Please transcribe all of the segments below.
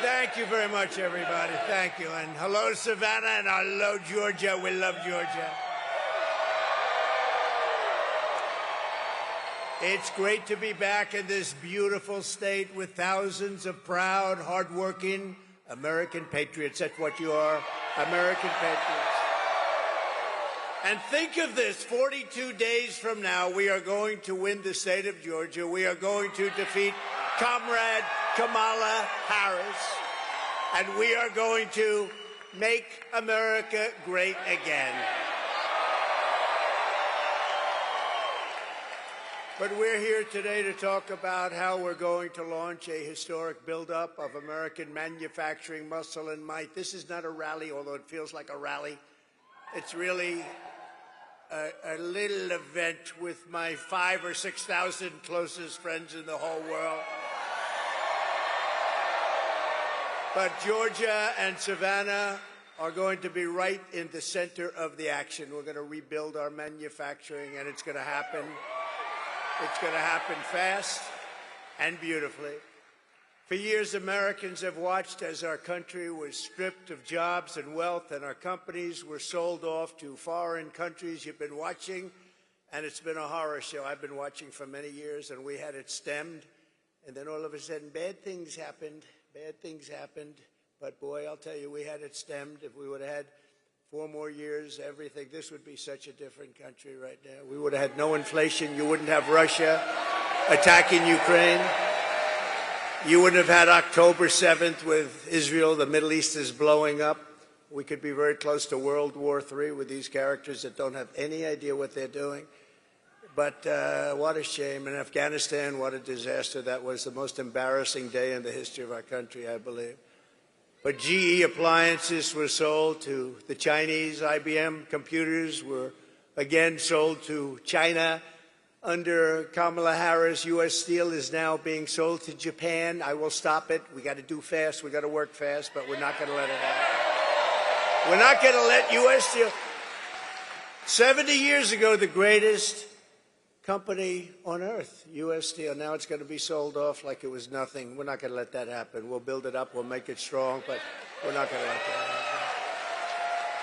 Thank you very much, everybody. Thank you. And hello, Savannah, and hello, Georgia. We love Georgia. It's great to be back in this beautiful state with thousands of proud, hardworking American patriots. That's what you are, American patriots. And think of this, 42 days from now, we are going to win the state of Georgia. We are going to defeat Comrade Kamala Harris. And we are going to make America great again. But we're here today to talk about how we're going to launch a historic buildup of American manufacturing muscle and might. This is not a rally, although it feels like a rally. It's really a little event with my 5,000 or 6,000 closest friends in the whole world. But Georgia and Savannah are going to be right in the center of the action. We're going to rebuild our manufacturing, and it's going to happen. It's going to happen fast and beautifully. For years, Americans have watched as our country was stripped of jobs and wealth, and our companies were sold off to foreign countries. You've been watching, and it's been a horror show. I've been watching for many years, and we had it stemmed. And then all of a sudden, bad things happened. Bad things happened. But, boy, I'll tell you, we had it stemmed. If we would have had 4 more years, everything, this would be such a different country right now. We would have had no inflation. You wouldn't have Russia attacking Ukraine. You wouldn't have had October 7th with Israel. The Middle East is blowing up. We could be very close to World War III with these characters that don't have any idea what they're doing. But what a shame. In Afghanistan, what a disaster. That was the most embarrassing day in the history of our country, I believe. But GE appliances were sold to the Chinese. IBM computers were again sold to China. Under Kamala Harris, U.S. Steel is now being sold to Japan. I will stop it. We got to do fast. We got to work fast, but we're not going to let it happen. We're not going to let U.S. Steel. 70 years ago, the greatest company on earth, U.S. Steel. Now it's going to be sold off like it was nothing. We're not going to let that happen. We'll build it up. We'll make it strong, but we're not going to let that happen.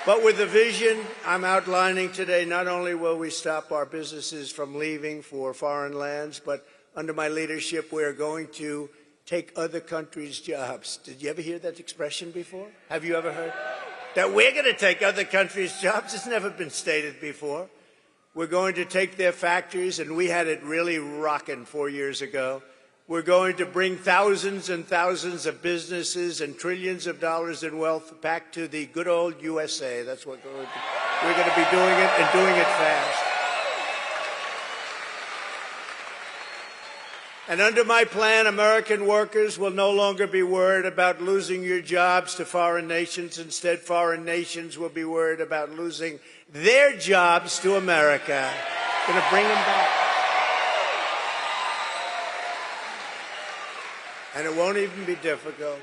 But with the vision I'm outlining today, not only will we stop our businesses from leaving for foreign lands, but under my leadership, we're going to take other countries' jobs. Did you ever hear that expression before? Have you ever heard that we're going to take other countries' jobs? It's never been stated before. We're going to take their factories, and we had it really rocking 4 years ago. We're going to bring thousands and thousands of businesses and trillions of dollars in wealth back to the good old USA. That's what we're going to be doing it, and doing it fast. And under my plan, American workers will no longer be worried about losing your jobs to foreign nations. Instead, foreign nations will be worried about losing their jobs to America. Going to bring them back. And it won't even be difficult.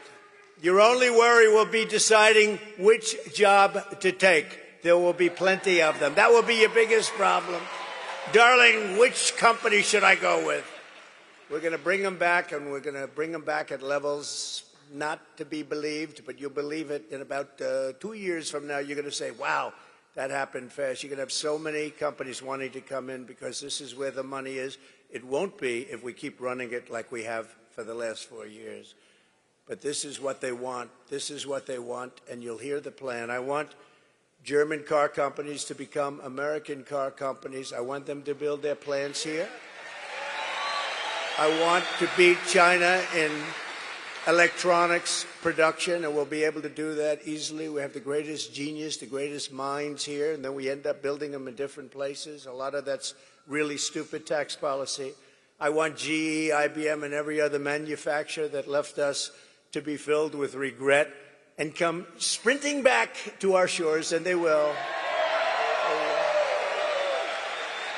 Your only worry will be deciding which job to take. There will be plenty of them. That will be your biggest problem. Darling, which company should I go with? We're going to bring them back, and we're going to bring them back at levels not to be believed, but you'll believe it in about 2 years from now. You're going to say, wow, that happened fast. You're going to have so many companies wanting to come in because this is where the money is. It won't be if we keep running it like we have for the last 4 years. But this is what they want. This is what they want, and you'll hear the plan. I want German car companies to become American car companies. I want them to build their plants here. I want to beat China in electronics production, and we'll be able to do that easily. We have the greatest genius, the greatest minds here, and then we end up building them in different places. A lot of that's really stupid tax policy. I want GE, IBM, and every other manufacturer that left us to be filled with regret and come sprinting back to our shores, and they will.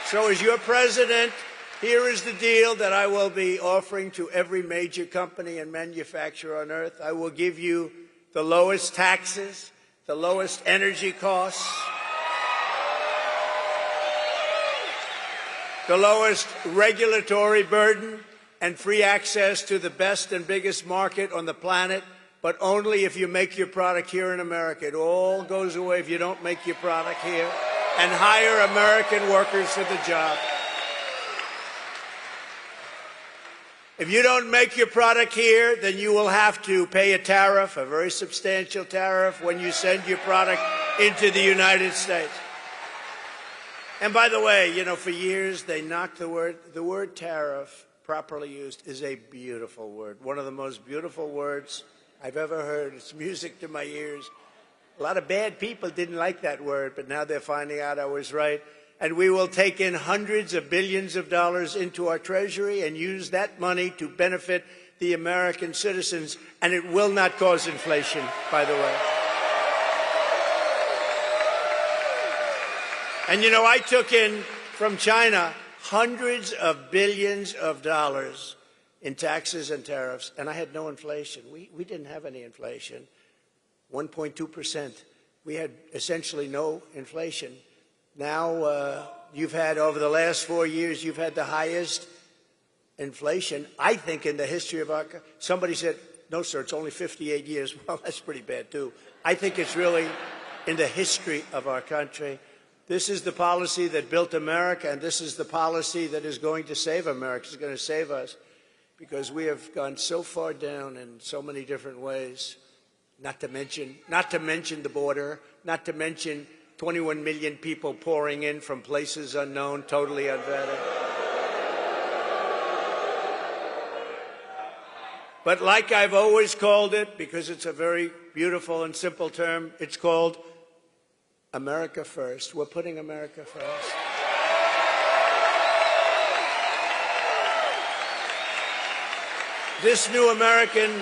So as your president, here is the deal that I will be offering to every major company and manufacturer on earth. I will give you the lowest taxes, the lowest energy costs, the lowest regulatory burden, and free access to the best and biggest market on the planet but only if you make your product here in America. It all goes away if you don't make your product here and hire American workers for the job. If you don't make your product here, then you will have to pay a tariff, a very substantial tariff, when you send your product into the United States. And by the way, you know, for years they knocked the word tariff, properly used, is a beautiful word. One of the most beautiful words I've ever heard. It's music to my ears. A lot of bad people didn't like that word, but now they're finding out I was right. And we will take in hundreds of billions of dollars into our treasury and use that money to benefit the American citizens, and it will not cause inflation, by the way. And, you know, I took in from China hundreds of billions of dollars in taxes and tariffs, and I had no inflation. We didn't have any inflation, 1.2%. We had essentially no inflation. Now, you've had, over the last 4 years, you've had the highest inflation, I think, in the history of our country. Somebody said, no, sir, it's only 58 years. Well, that's pretty bad, too. I think it's really in the history of our country. This is the policy that built America, and this is the policy that is going to save America. It's going to save us, because we have gone so far down in so many different ways, not to mention the border, not to mention 21 million people pouring in from places unknown, totally unvetted. But like I've always called it, because it's a very beautiful and simple term, it's called America First. We're putting America first. This new American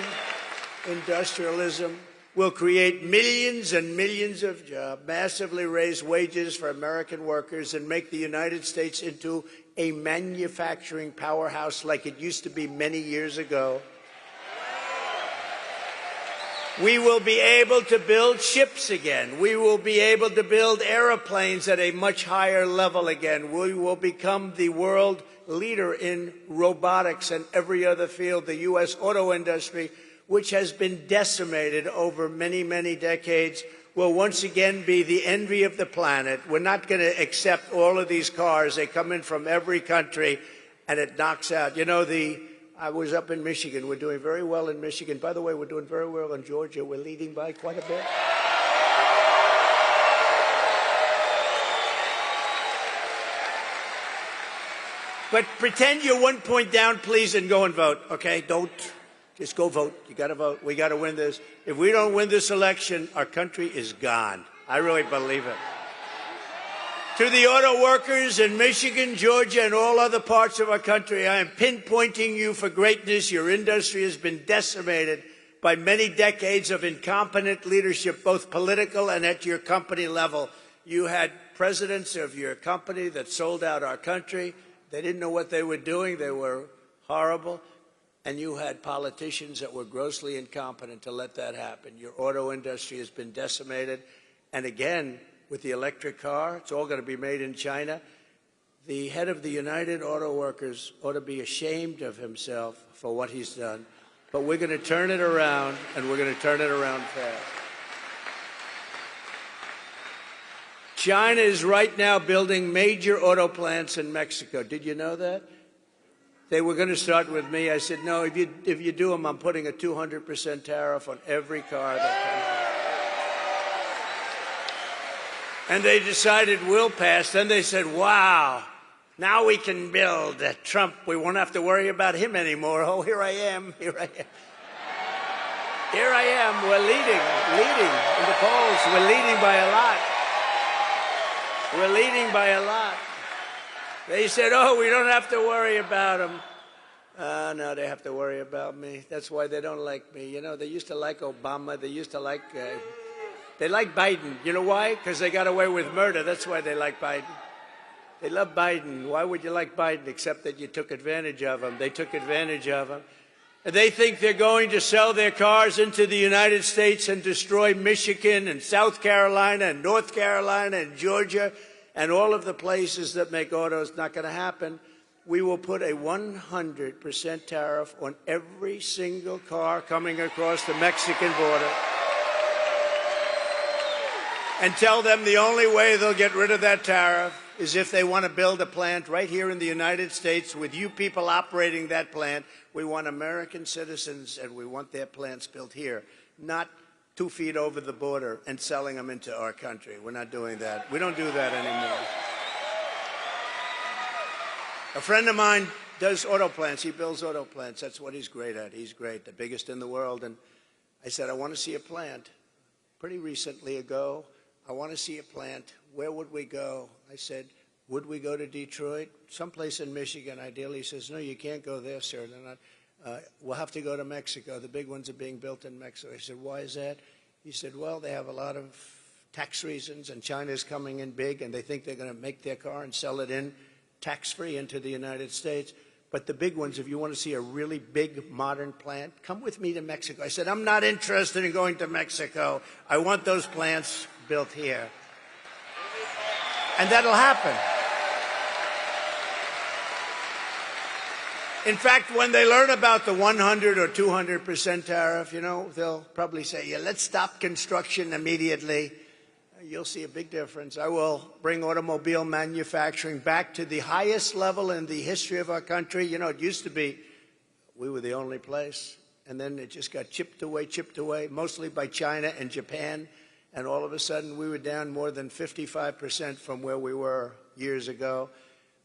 industrialism will create millions and millions of jobs, massively raise wages for American workers, and make the United States into a manufacturing powerhouse like it used to be many years ago. We will be able to build ships again. We will be able to build airplanes at a much higher level again. We will become the world leader in robotics and every other field. The U.S. auto industry, which has been decimated over many, many decades, will once again be the envy of the planet. We're not going to accept all of these cars. They come in from every country, and it knocks out. You know, I was up in Michigan. We're doing very well in Michigan. By the way, we're doing very well in Georgia. We're leading by quite a bit. But pretend you're 1 point down, please, and go and vote, okay? Don't. Just go vote. You got to vote. We got to win this. If we don't win this election, our country is gone. I really believe it. To the auto workers in Michigan, Georgia, and all other parts of our country, I am pinpointing you for greatness. Your industry has been decimated by many decades of incompetent leadership, both political and at your company level. You had presidents of your company that sold out our country. They didn't know what they were doing. They were horrible. And you had politicians that were grossly incompetent to let that happen. Your auto industry has been decimated. And again, with the electric car, it's all going to be made in China. The head of the United Auto Workers ought to be ashamed of himself for what he's done. But we're going to turn it around, and we're going to turn it around fast. China is right now building major auto plants in Mexico. Did you know that? They were going to start with me. I said, no, if you do them, I'm putting a 200% tariff on every car that comes. And they decided we'll pass. Then they said, wow, now we can build Trump. We won't have to worry about him anymore. Oh, here I am. Here I am. Here I am. We're leading in the polls. We're leading by a lot. We're leading by a lot. They said, oh, we don't have to worry about him. No, they have to worry about me. That's why they don't like me. You know, they used to like Obama. They used to like, they like Biden. You know why? Because they got away with murder. That's why they like Biden. They love Biden. Why would you like Biden except that you took advantage of him? They took advantage of him. And they think they're going to sell their cars into the United States and destroy Michigan and South Carolina and North Carolina and Georgia and all of the places that make autos. Not going to happen. we will put a 100% tariff on every single car coming across the Mexican border and tell them the only way they'll get rid of that tariff is if they want to build a plant right here in the United States with you people operating that plant. We want American citizens, and we want their plants built here, not 2 feet over the border and selling them into our country. We're not doing that. We don't do that anymore. A friend of mine does auto plants. He builds auto plants. That's what he's great at. He's great, the biggest in the world. And I said, I want to see a plant. Pretty recently ago, I want to see a plant. Where would we go? I said, would we go to Detroit? Someplace in Michigan, ideally. He says, no, you can't go there, sir. We'll have to go to Mexico. The big ones are being built in Mexico. I said, why is that? He said, well, they have a lot of tax reasons, and China's coming in big, and they think they're going to make their car and sell it in tax-free into the United States. But the big ones, if you want to see a really big modern plant, come with me to Mexico. I said, I'm not interested in going to Mexico. I want those plants built here. And that'll happen. In fact, when they learn about the 100 or 200% tariff, you know, they'll probably say, yeah, let's stop construction immediately. You'll see a big difference. I will bring automobile manufacturing back to the highest level in the history of our country. You know, it used to be we were the only place, and then it just got chipped away, mostly by China and Japan, and all of a sudden we were down more than 55% from where we were years ago.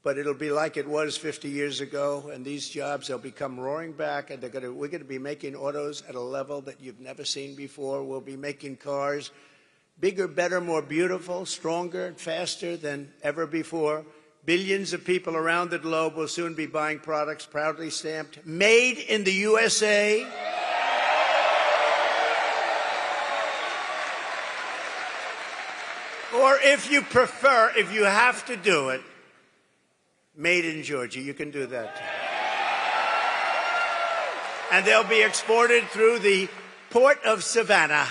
But it'll be like it was 50 years ago, and these jobs, they'll become roaring back, and we're going to be making autos at a level that you've never seen before. We'll be making cars bigger, better, more beautiful, stronger, and faster than ever before. Billions of people around the globe will soon be buying products proudly stamped, made in the USA. Or if you prefer, if you have to do it, made in Georgia. You can do that too. And they'll be exported through the port of Savannah.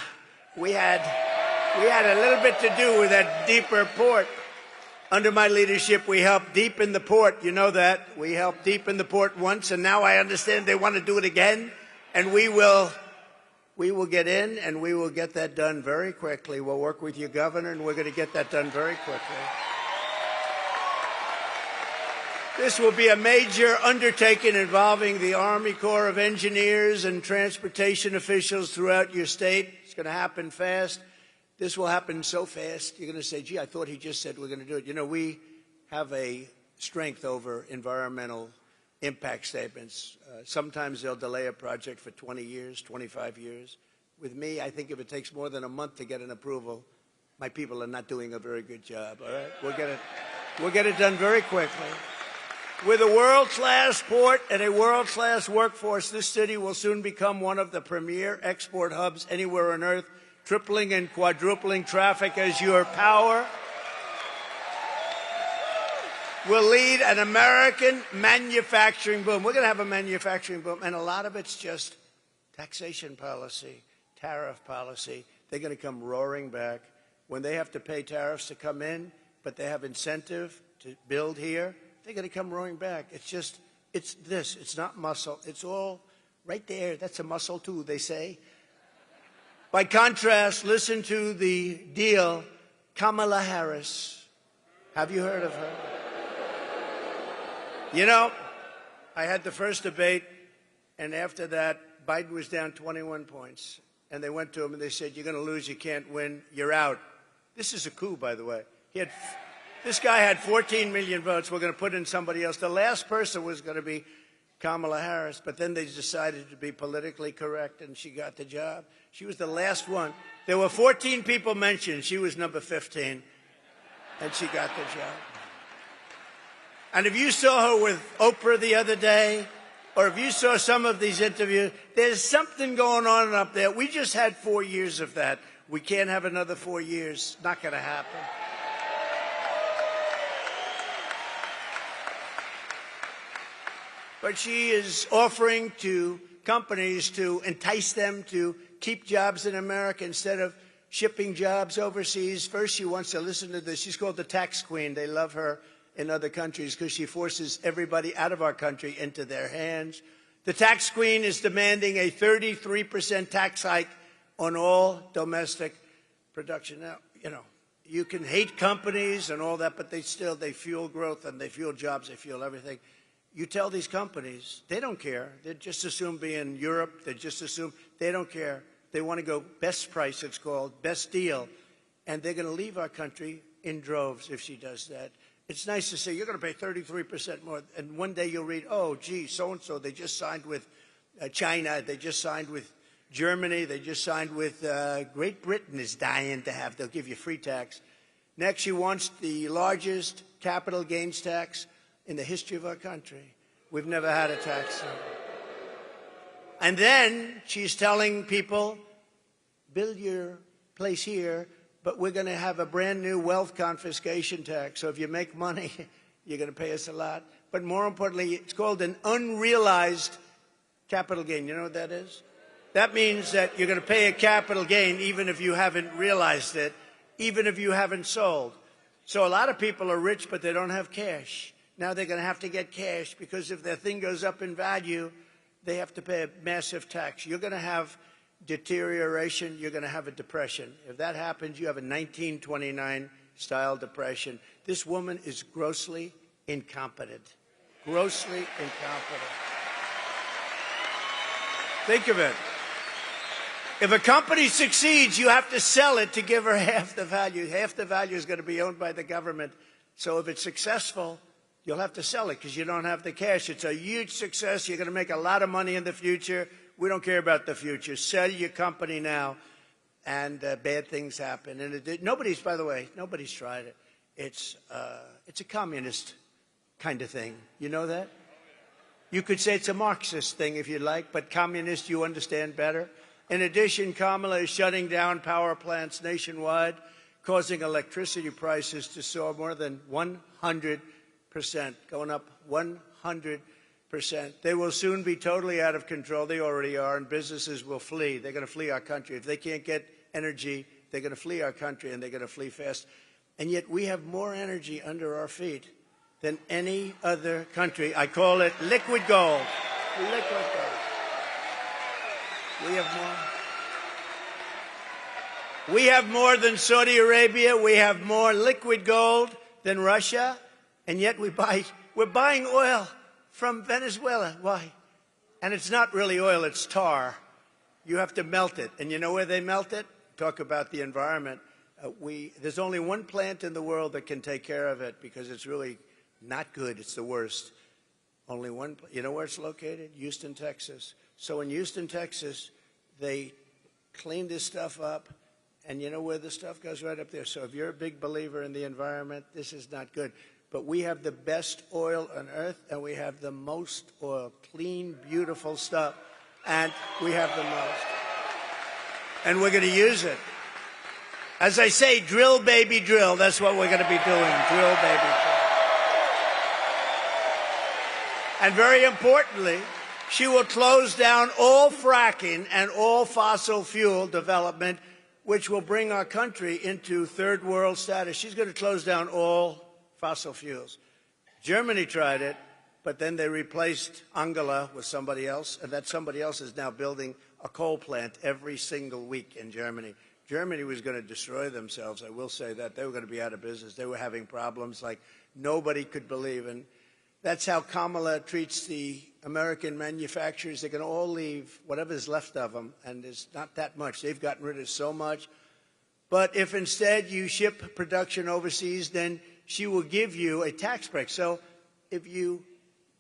We had a little bit to do with that deeper port. Under my leadership, we helped deepen the port. You know that. We helped deepen the port once, and now I understand they want to do it again. And we will get in, and we will get that done very quickly. We'll work with your governor, and we're going to get that done very quickly. This will be a major undertaking involving the Army Corps of Engineers and transportation officials throughout your state. It's going to happen fast. This will happen so fast, you're going to say, gee, I thought he just said we're going to do it. You know, we have a strength over environmental impact statements. Sometimes they'll delay a project for 20 years, 25 years. With me, I think if it takes more than a month to get an approval, my people are not doing a very good job, all right? We'll get it done very quickly. With a world-class port and a world-class workforce, this city will soon become one of the premier export hubs anywhere on Earth, tripling and quadrupling traffic as your power will lead an American manufacturing boom. We're going to have a manufacturing boom, and a lot of it's just taxation policy, tariff policy. They're going to come roaring back. When they have to pay tariffs to come in, but they have incentive to build here, they're going to come roaring back. It's this. It's not muscle. It's all right there. That's a muscle, too, they say. By contrast, listen to the deal, Kamala Harris. Have you heard of her? You know, I had the first debate, and after that, Biden was down 21 points. And they went to him and they said, you're going to lose, you can't win, you're out. This is a coup, by the way. This guy had 14 million votes. We're going to put in somebody else. The last person was going to be Kamala Harris, but then they decided to be politically correct, and she got the job. She was the last one. There were 14 people mentioned. She was number 15, and she got the job. And if you saw her with Oprah the other day, or if you saw some of these interviews, there's something going on up there. We just had 4 years of that. We can't have another 4 years. Not going to happen. But she is offering to companies to entice them to keep jobs in America instead of shipping jobs overseas. First, she wants to listen to this. She's called the tax queen. They love her. in other countries because she forces everybody out of our country into their hands. The tax queen is demanding a 33% tax hike on all domestic production. Now, you can hate companies and all that, but they fuel growth and they fuel jobs, they fuel everything. You tell these companies, they don't care. They just assume be in Europe. They just assume they don't care. They want to go best price, it's called, best deal. And they're going to leave our country in droves if she does that. It's nice to say, you're going to pay 33% more. And one day you'll read, oh, gee, so-and-so, they just signed with China. They just signed with Germany. They just signed with Great Britain is dying to have. They'll give you free tax. Next, she wants the largest capital gains tax in the history of our country. We've never had a tax. And then she's telling people, build your place here, but we're going to have a brand new wealth confiscation tax. So if you make money, you're going to pay us a lot. But more importantly, it's called an unrealized capital gain. You know what that is? That means that you're going to pay a capital gain even if you haven't realized it, even if you haven't sold. So a lot of people are rich, but they don't have cash. Now they're going to have to get cash because if their thing goes up in value, they have to pay a massive tax. You're going to have deterioration. You're going to have a depression. If that happens, you have a 1929-style depression. This woman is grossly incompetent. Grossly incompetent. Think of it. If a company succeeds, you have to sell it to give her half the value. Half the value is going to be owned by the government. So if it's successful, you'll have to sell it because you don't have the cash. It's a huge success. You're going to make a lot of money in the future. We don't care about the future. Sell your company now, and bad things happen. And nobody's, by the way, nobody's tried it. It's a communist kind of thing. You know that? You could say it's a Marxist thing if you like, but communist you understand better. In addition, Kamala is shutting down power plants nationwide, causing electricity prices to soar more than 100%, going up 100%. They will soon be totally out of control. They already are, and businesses will flee. They're going to flee our country. If they can't get energy, they're going to flee our country, and they're going to flee fast. And yet we have more energy under our feet than any other country. I call it liquid gold. Liquid gold. We have more. We have more than Saudi Arabia. We have more liquid gold than Russia, and yet we're buying oil from Venezuela. Why? And it's not really oil, it's tar. You have to melt it. And you know where they melt it? Talk about the environment. There's only one plant in the world that can take care of it because it's really not good. It's the worst. Only one. You know where it's located? Houston, Texas. So in Houston, Texas, they clean this stuff up, and you know where the stuff goes? Right up there. So if you're a big believer in the environment, this is not good. But we have the best oil on earth, and we have the most oil, clean, beautiful stuff, and we have the most. And we're going to use it. As I say, drill, baby, drill. That's what we're going to be doing, drill, baby, drill. And very importantly, she will close down all fracking and all fossil fuel development, which will bring our country into third world status. She's going to close down all fossil fuels. Germany tried it, but then they replaced Angela with somebody else, and that somebody else is now building a coal plant every single week in Germany. Germany was going to destroy themselves, I will say that. They were going to be out of business. They were having problems like nobody could believe. And that's how Kamala treats the American manufacturers. They're going to all leave, whatever's left of them, and there's not that much. They've gotten rid of so much. But if instead you ship production overseas, then she will give you a tax break. So if you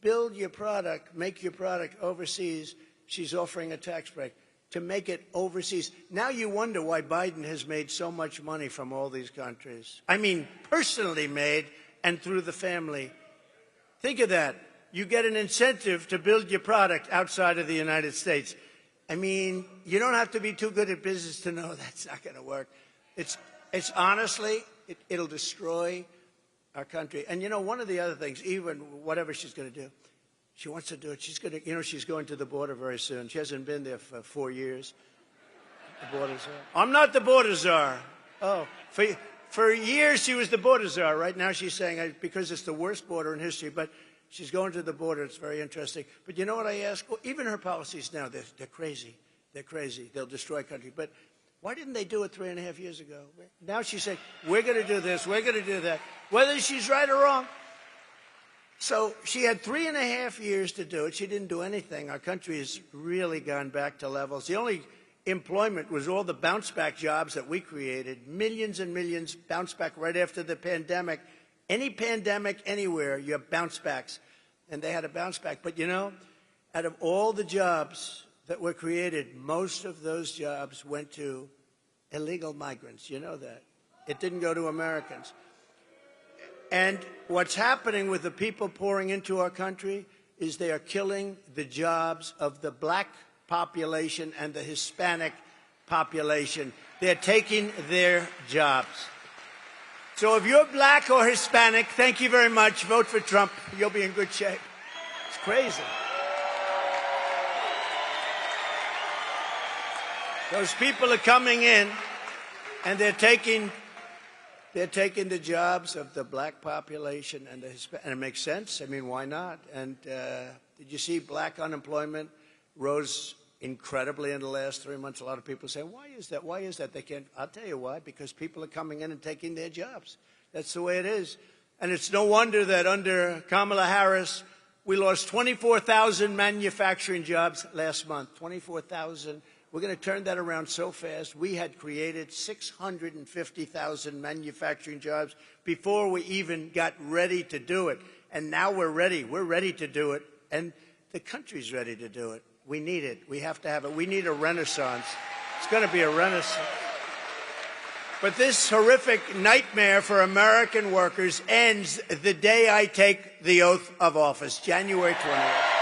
build your product, make your product overseas, she's offering a tax break to make it overseas. Now you wonder why Biden has made so much money from all these countries. I mean, personally made and through the family. Think of that. You get an incentive to build your product outside of the United States. I mean, you don't have to be too good at business to know that's not going to work. It's honestly, it'll destroy our country. And, you know, one of the other things, even whatever she's going to do, she wants to do it. She's going to, you know, she's going to the border very soon. She hasn't been there for 4 years. The border czar. I'm not the border czar. Oh, For years, she was the border czar. Right now, she's saying, because it's the worst border in history, but she's going to the border. It's very interesting. But you know what I ask? Well, even her policies now, they're crazy. They're crazy. They'll destroy country. But why didn't they do it 3.5 years ago? Now she's saying, we're going to do this, we're going to do that. Whether she's right or wrong. So she had 3.5 years to do it. She didn't do anything. Our country has really gone back to levels. The only employment was all the bounce-back jobs that we created. Millions and millions bounced back right after the pandemic. Any pandemic anywhere, you have bounce-backs. And they had a bounce-back. But, you know, out of all the jobs that were created, most of those jobs went to illegal migrants. You know that. It didn't go to Americans. And what's happening with the people pouring into our country is they are killing the jobs of the black population and the Hispanic population. They're taking their jobs. So if you're black or Hispanic, thank you very much. Vote for Trump. You'll be in good shape. It's crazy. Those people are coming in, and they're taking the jobs of the black population and the Hispanic. And it makes sense. I mean, why not? And did you see black unemployment rose incredibly in the last 3 months? A lot of people say, why is that? Why is that? They can't. I'll tell you why. Because people are coming in and taking their jobs. That's the way it is. And it's no wonder that under Kamala Harris, we lost 24,000 manufacturing jobs last month. 24,000. We're going to turn that around so fast. We had created 650,000 manufacturing jobs before we even got ready to do it. And now we're ready. We're ready to do it. And the country's ready to do it. We need it. We have to have it. We need a renaissance. It's going to be a renaissance. But this horrific nightmare for American workers ends the day I take the oath of office, January 20th.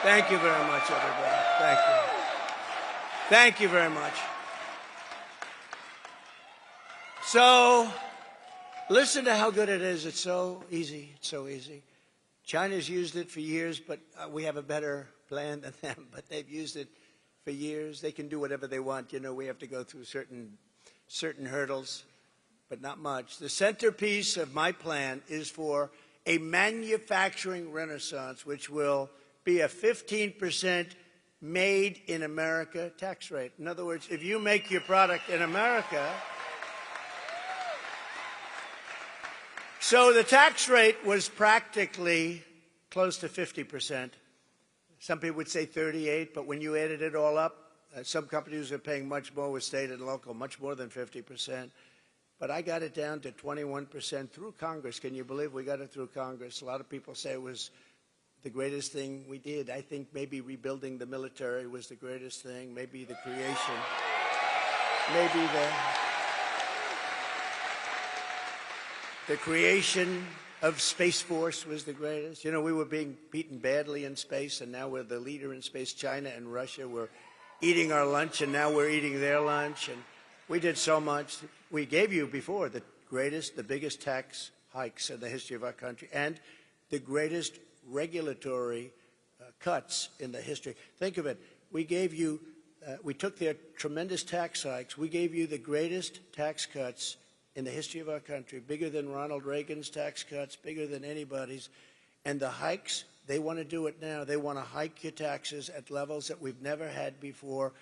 Thank you very much, everybody. Thank you. Thank you very much. So, listen to how good it is. It's so easy. It's so easy. China's used it for years, but we have a better plan than them. But they've used it for years. They can do whatever they want. You know, we have to go through certain hurdles, but not much. The centerpiece of my plan is for a manufacturing renaissance, which will be a 15% made in America tax rate. In other words, if you make your product in America, so the tax rate was practically close to 50%. Some people would say 38, but when you added it all up, some companies are paying much more with state and local, much more than 50%. But I got it down to 21% through Congress. Can you believe we got it through Congress? A lot of people say it was the greatest thing we did. I think maybe rebuilding the military was the greatest thing. Maybe the creation. Maybe the creation of Space Force was the greatest. You know, we were being beaten badly in space, and now we're the leader in space. China and Russia were eating our lunch, and now we're eating their lunch. And we did so much. We gave you before the biggest tax hikes in the history of our country, and the greatest regulatory cuts in the history. Think of it. We gave you, we took their tremendous tax hikes. We gave you the greatest tax cuts in the history of our country, bigger than Ronald Reagan's tax cuts, bigger than anybody's. And the hikes, they want to do it now. They want to hike your taxes at levels that we've never had before.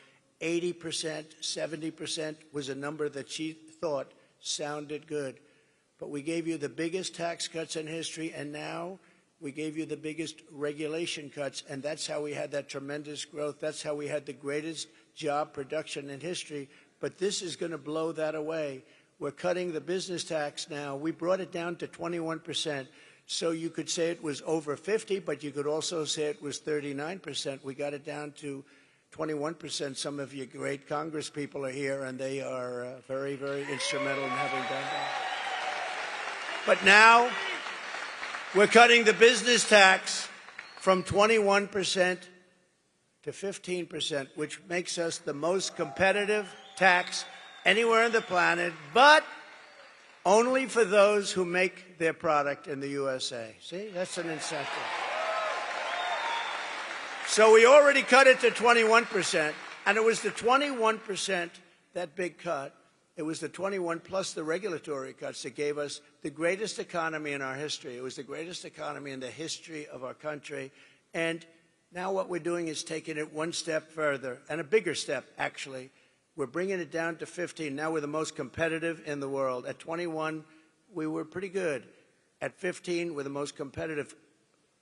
80%, 70% was a number that she thought sounded good. But we gave you the biggest tax cuts in history, and now we gave you the biggest regulation cuts, and that's how we had that tremendous growth. That's how we had the greatest job production in history. But this is going to blow that away. We're cutting the business tax now. We brought it down to 21%. So you could say it was over 50, but you could also say it was 39%. We got it down to 21%. Some of you great Congress people are here, and they are very, very instrumental in having done that. But now we're cutting the business tax from 21% to 15%, which makes us the most competitive tax anywhere on the planet, but only for those who make their product in the USA. See, that's an incentive. So we already cut it to 21%, and it was the 21%, that big cut, it was the 21 plus the regulatory cuts that gave us the greatest economy in our history. It was the greatest economy in the history of our country. And now what we're doing is taking it one step further, and a bigger step, actually. We're bringing it down to 15. Now we're the most competitive in the world. At 21, we were pretty good. At 15, we're the most competitive.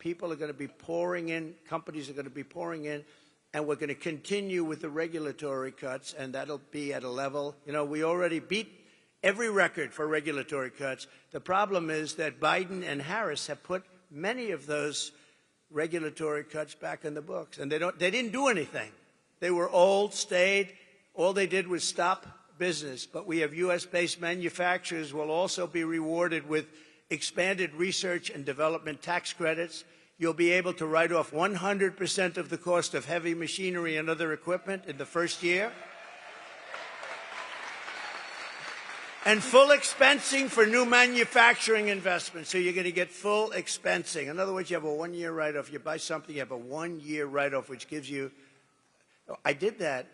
People are going to be pouring in. Companies are going to be pouring in. And we're going to continue with the regulatory cuts, and that'll be at a level. You know, we already beat every record for regulatory cuts. The problem is that Biden and Harris have put many of those regulatory cuts back in the books, and they didn't do anything. They were old, stayed. All they did was stop business. But we have U.S.-based manufacturers will also be rewarded with expanded research and development tax credits. You'll be able to write off 100% of the cost of heavy machinery and other equipment in the first year. And full expensing for new manufacturing investments. So you're going to get full expensing. In other words, you have a one-year write-off. You buy something, you have a one-year write-off, which gives you... I did that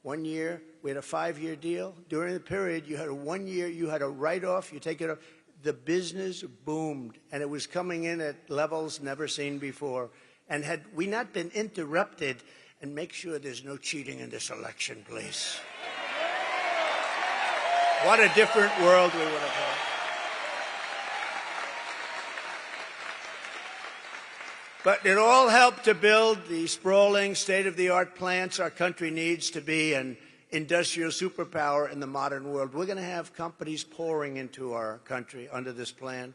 1 year. We had a 5-year deal. During the period, you had a 1 year, you had a write-off, you take it off. The business boomed, and it was coming in at levels never seen before. And had we not been interrupted, and make sure there's no cheating in this election, please. What a different world we would have had. But it all helped to build the sprawling, state-of-the-art plants our country needs to be an industrial superpower in the modern world. We're going to have companies pouring into our country under this plan.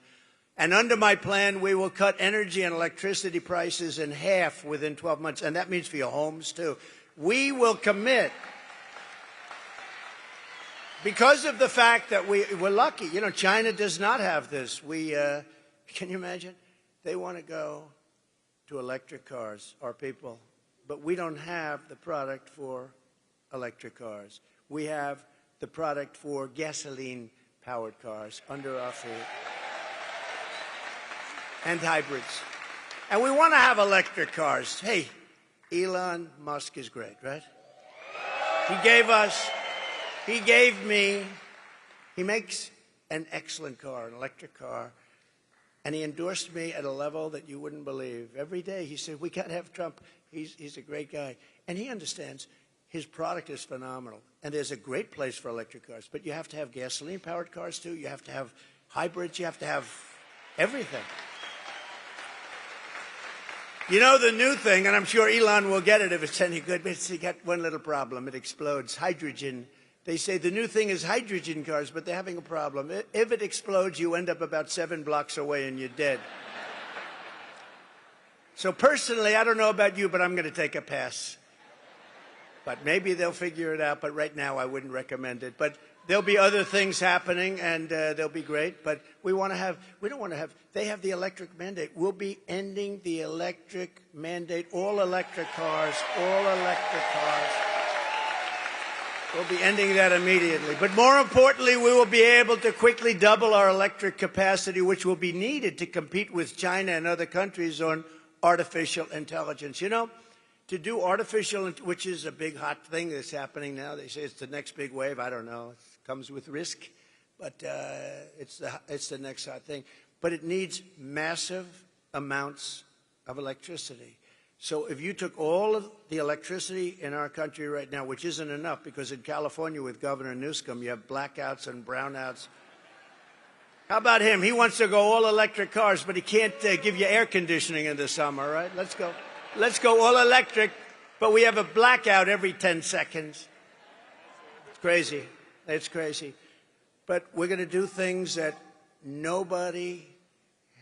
And under my plan, we will cut energy and electricity prices in half within 12 months. And that means for your homes, too. We will commit, because of the fact that we're lucky. You know, China does not have this. Can you imagine? They want to go to electric cars, our people. But we don't have the product for electric cars. We have the product for gasoline-powered cars under our feet. And hybrids. And we want to have electric cars. Hey, Elon Musk is great, right? He makes an excellent car, an electric car. And he endorsed me at a level that you wouldn't believe. Every day he said, we can't have Trump. He's a great guy. And he understands. His product is phenomenal, and there's a great place for electric cars. But you have to have gasoline-powered cars, too. You have to have hybrids. You have to have everything. You know the new thing, and I'm sure Elon will get it if it's any good, but it's got one little problem. It explodes. Hydrogen. They say the new thing is hydrogen cars, but they're having a problem. If it explodes, you end up about 7 blocks away, and you're dead. So personally, I don't know about you, but I'm going to take a pass. But maybe they'll figure it out. But right now, I wouldn't recommend it. But there'll be other things happening, and they'll be great. But we don't want to have, they have the electric mandate. We'll be ending the electric mandate, all electric cars. We'll be ending that immediately. But more importantly, we will be able to quickly double our electric capacity, which will be needed to compete with China and other countries on artificial intelligence. You know, to do artificial, which is a big hot thing that's happening now. They say it's the next big wave. I don't know. It comes with risk, but it's the next hot thing. But it needs massive amounts of electricity. So if you took all of the electricity in our country right now, which isn't enough, because in California with Governor Newsom, you have blackouts and brownouts. How about him? He wants to go all electric cars, but he can't give you air conditioning in the summer, right? Let's go all electric, but we have a blackout every 10 seconds. It's crazy. It's crazy. But we're going to do things that nobody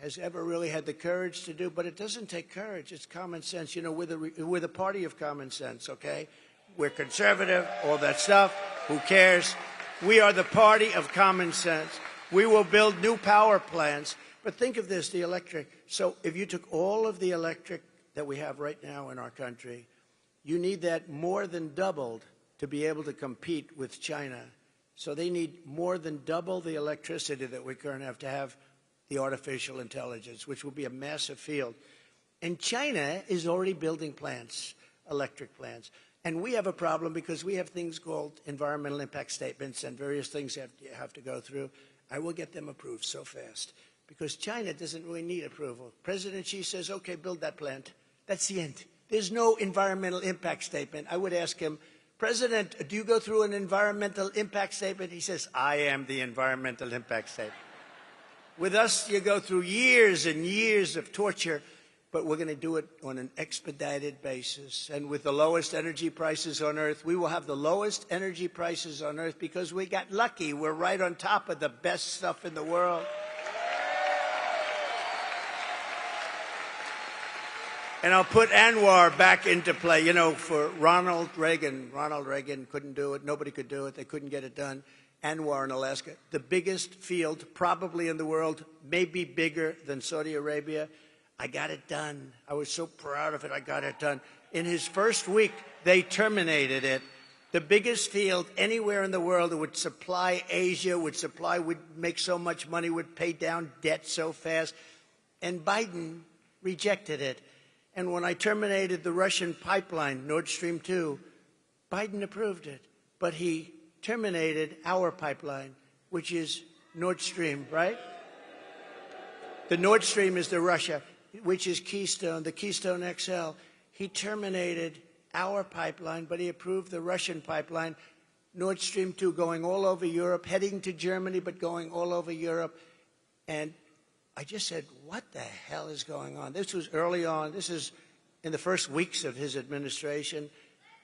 has ever really had the courage to do, but it doesn't take courage. It's common sense. You know, we're the party of common sense, okay? We're conservative, all that stuff. Who cares? We are the party of common sense. We will build new power plants. But think of this, the electric. So if you took all of the electric that we have right now in our country, you need that more than doubled to be able to compete with China. So they need more than double the electricity that we currently have to have the artificial intelligence, which will be a massive field. And China is already building plants, electric plants. And we have a problem because we have things called environmental impact statements and various things you have to go through. I will get them approved so fast because China doesn't really need approval. President Xi says, okay, build that plant. That's the end. There's no environmental impact statement. I would ask him, President, do you go through an environmental impact statement? He says, I am the environmental impact statement. With us, you go through years and years of torture, but we're going to do it on an expedited basis. And with the lowest energy prices on Earth, we will have the lowest energy prices on Earth because we got lucky. We're right on top of the best stuff in the world. And I'll put Anwar back into play. You know, for Ronald Reagan couldn't do it. Nobody could do it. They couldn't get it done. Anwar in Alaska, the biggest field probably in the world, maybe bigger than Saudi Arabia. I got it done. I was so proud of it. I got it done. In his first week, they terminated it. The biggest field anywhere in the world that would supply Asia, would make so much money, would pay down debt so fast. And Biden rejected it. And when I terminated the Russian pipeline, Nord Stream 2, Biden approved it. But he terminated our pipeline, which is Nord Stream, right? The Nord Stream is the Russia, which is Keystone, the Keystone XL. He terminated our pipeline, but he approved the Russian pipeline, Nord Stream 2, going all over Europe, heading to Germany, but going all over Europe. And I just said, what the hell is going on? This was early on. This is in the first weeks of his administration.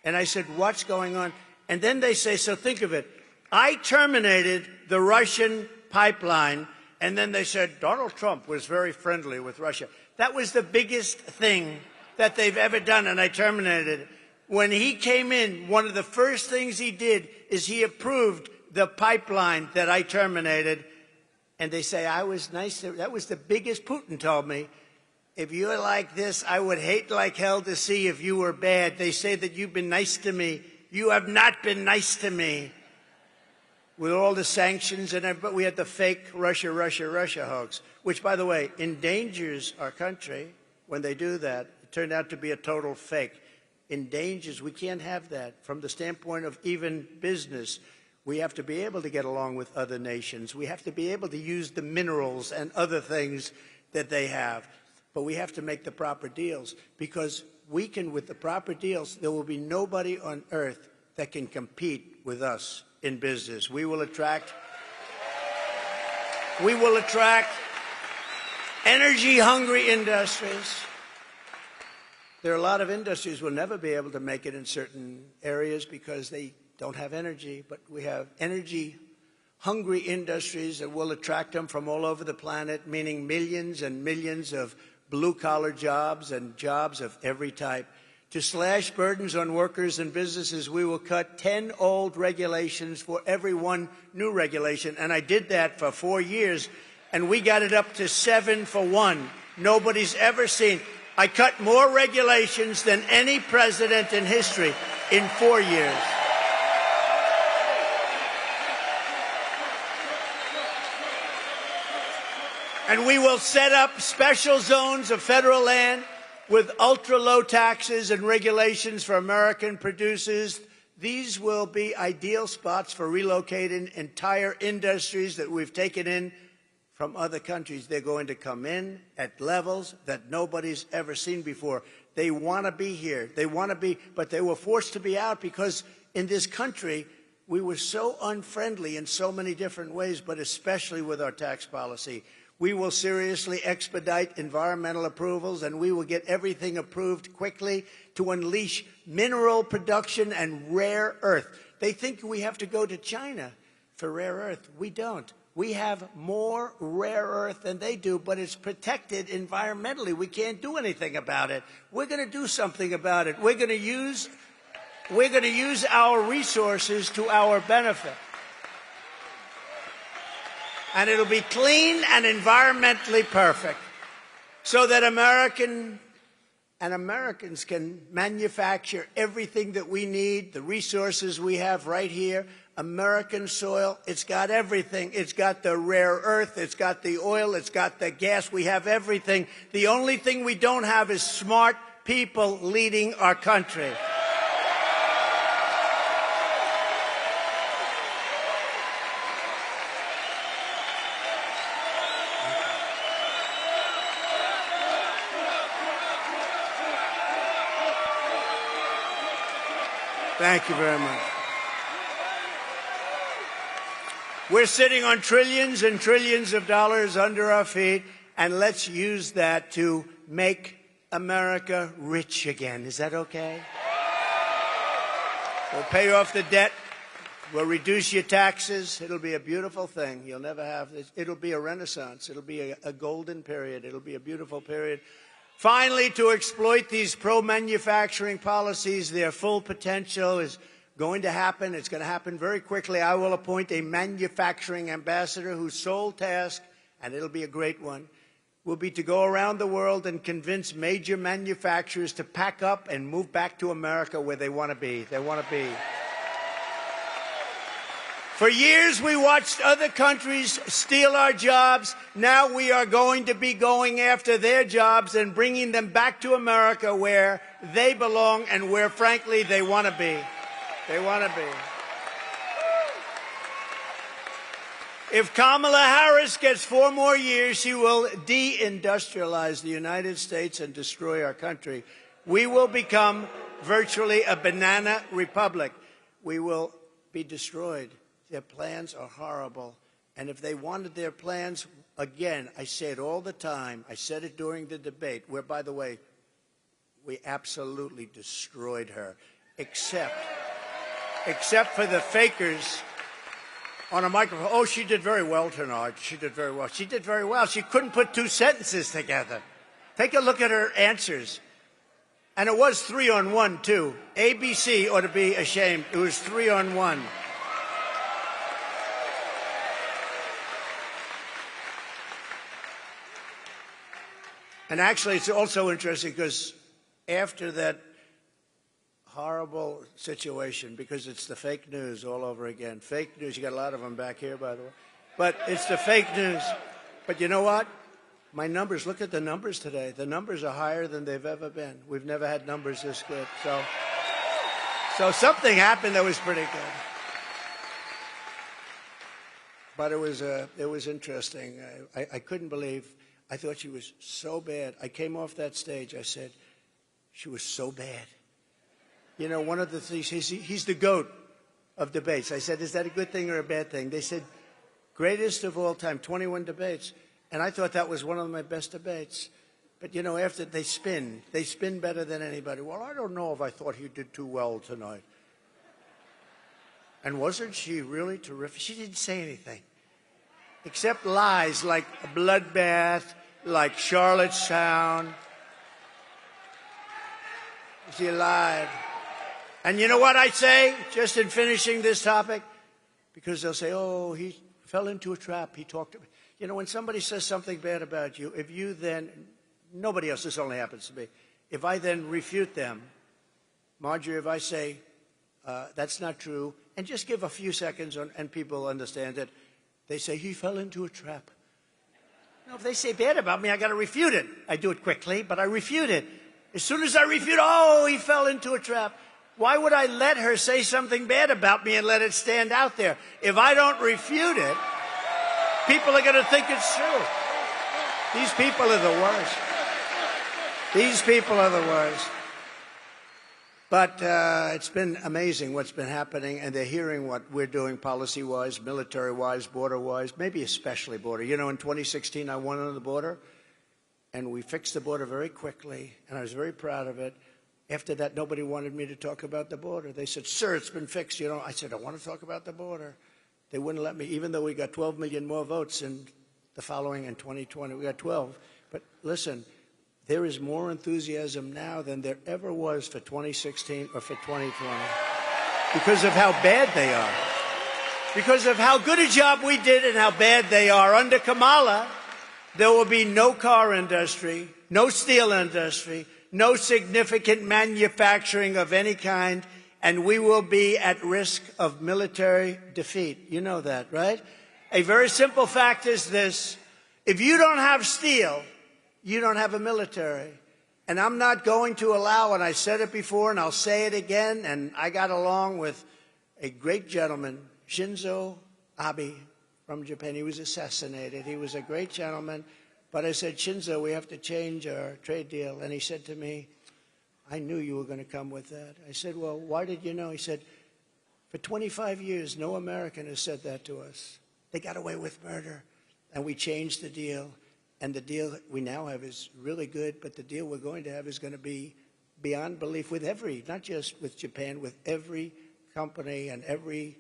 And I said, what's going on? And then they say, so think of it. I terminated the Russian pipeline, and then they said, Donald Trump was very friendly with Russia. That was the biggest thing that they've ever done, and I terminated it. When he came in, one of the first things he did is he approved the pipeline that I terminated. And they say, I was nice. That was the biggest. Putin told me, if you're like this, I would hate like hell to see if you were bad. They say that you've been nice to me. You have not been nice to me. With all the sanctions, but we had the fake Russia hoax, which, by the way, endangers our country when they do that. It turned out to be a total fake. Endangers. We can't have that. From the standpoint of even business, we have to be able to get along with other nations. We have to be able to use the minerals and other things that they have. But we have to make the proper deals, because we can, with the proper deals, there will be nobody on earth that can compete with us in business. We will attract energy-hungry industries. There are a lot of industries will never be able to make it in certain areas because they don't have energy, but we have energy-hungry industries that will attract them from all over the planet, meaning millions and millions of blue-collar jobs and jobs of every type. To slash burdens on workers and businesses, we will cut 10 old regulations for every one new regulation. And I did that for 4 years, and we got it up to 7 for 1. Nobody's ever seen. I cut more regulations than any president in history in 4 years. And we will set up special zones of federal land with ultra-low taxes and regulations for American producers. These will be ideal spots for relocating entire industries that we've taken in from other countries. They're going to come in at levels that nobody's ever seen before. They want to be here. They want to be, but they were forced to be out because in this country, we were so unfriendly in so many different ways, but especially with our tax policy. We will seriously expedite environmental approvals, and we will get everything approved quickly to unleash mineral production and rare earth. They think we have to go to China for rare earth. We don't. We have more rare earth than they do, but it's protected environmentally. We can't do anything about it. We're going to do something about it. We're going to use our resources to our benefit. And it'll be clean and environmentally perfect so that American and Americans can manufacture everything that we need, the resources we have right here. American soil, it's got everything. It's got the rare earth, it's got the oil, it's got the gas. We have everything. The only thing we don't have is smart people leading our country. Thank you very much. We're sitting on trillions and trillions of dollars under our feet, and let's use that to make America rich again. Is that okay? We'll pay off the debt. We'll reduce your taxes. It'll be a beautiful thing. You'll never have this. It'll be a renaissance. It'll be a golden period. It'll be a beautiful period. Finally, to exploit these pro-manufacturing policies, their full potential is going to happen. It's going to happen very quickly. I will appoint a manufacturing ambassador whose sole task, and it'll be a great one, will be to go around the world and convince major manufacturers to pack up and move back to America where they want to be. They want to be. For years, we watched other countries steal our jobs. Now we are going to be going after their jobs and bringing them back to America where they belong and where, frankly, they want to be. They want to be. If Kamala Harris gets 4 more years, she will deindustrialize the United States and destroy our country. We will become virtually a banana republic. We will be destroyed. Their plans are horrible. And if they wanted their plans, again, I say it all the time. I said it during the debate, where, by the way, we absolutely destroyed her, except for the fakers on a microphone. Oh, she did very well tonight. She did very well. She did very well. She couldn't put 2 sentences together. Take a look at her answers. And it was 3-on-1, too. ABC ought to be ashamed. It was 3-on-1. And actually, it's also interesting because after that horrible situation, because it's the fake news all over again. Fake news. You got a lot of them back here, by the way. But it's the fake news. But you know what? My numbers, look at the numbers today. The numbers are higher than they've ever been. We've never had numbers this good. So something happened that was pretty good. But it was interesting. I couldn't believe. I thought she was so bad. I came off that stage. I said, she was so bad. You know, one of the things, he's the GOAT of debates. I said, is that a good thing or a bad thing? They said, greatest of all time, 21 debates. And I thought that was one of my best debates. But, you know, after they spin better than anybody. Well, I don't know if I thought he did too well tonight. And wasn't she really terrific? She didn't say anything. Except lies like a bloodbath, like Charlottetown. She lied. And you know what I say, just in finishing this topic? Because they'll say, oh, he fell into a trap. He talked to me. You know, when somebody says something bad about you, if you then, nobody else, this only happens to me, if I then refute them, Marjorie, if I say, that's not true, and just give a few seconds and people understand it, they say, he fell into a trap. Now, if they say bad about me, I got to refute it. I do it quickly, but I refute it. As soon as I refute, oh, he fell into a trap. Why would I let her say something bad about me and let it stand out there? If I don't refute it, people are going to think it's true. These people are the worst. These people are the worst. But it's been amazing what's been happening, and they're hearing what we're doing policy-wise, military-wise, border-wise, maybe especially border. You know, in 2016, I won on the border, and we fixed the border very quickly, and I was very proud of it. After that, nobody wanted me to talk about the border. They said, sir, it's been fixed. You know, I said, I want to talk about the border. They wouldn't let me, even though we got 12 million more votes in the following in 2020. We got 12. But listen, there is more enthusiasm now than there ever was for 2016 or for 2020 because of how bad they are, because of how good a job we did and how bad they are. Under Kamala, there will be no car industry, no steel industry, no significant manufacturing of any kind, and we will be at risk of military defeat. You know that, right? A very simple fact is this. If you don't have steel, you don't have a military. And I'm not going to allow, and I said it before and I'll say it again, and I got along with a great gentleman, Shinzo Abe from Japan. He was assassinated. He was a great gentleman. But I said, Shinzo, we have to change our trade deal. And he said to me, I knew you were going to come with that. I said, well, why did you know? He said, for 25 years, no American has said that to us. They got away with murder. And we changed the deal. And the deal that we now have is really good, but the deal we're going to have is going to be beyond belief with every, not just with Japan, with every company and every,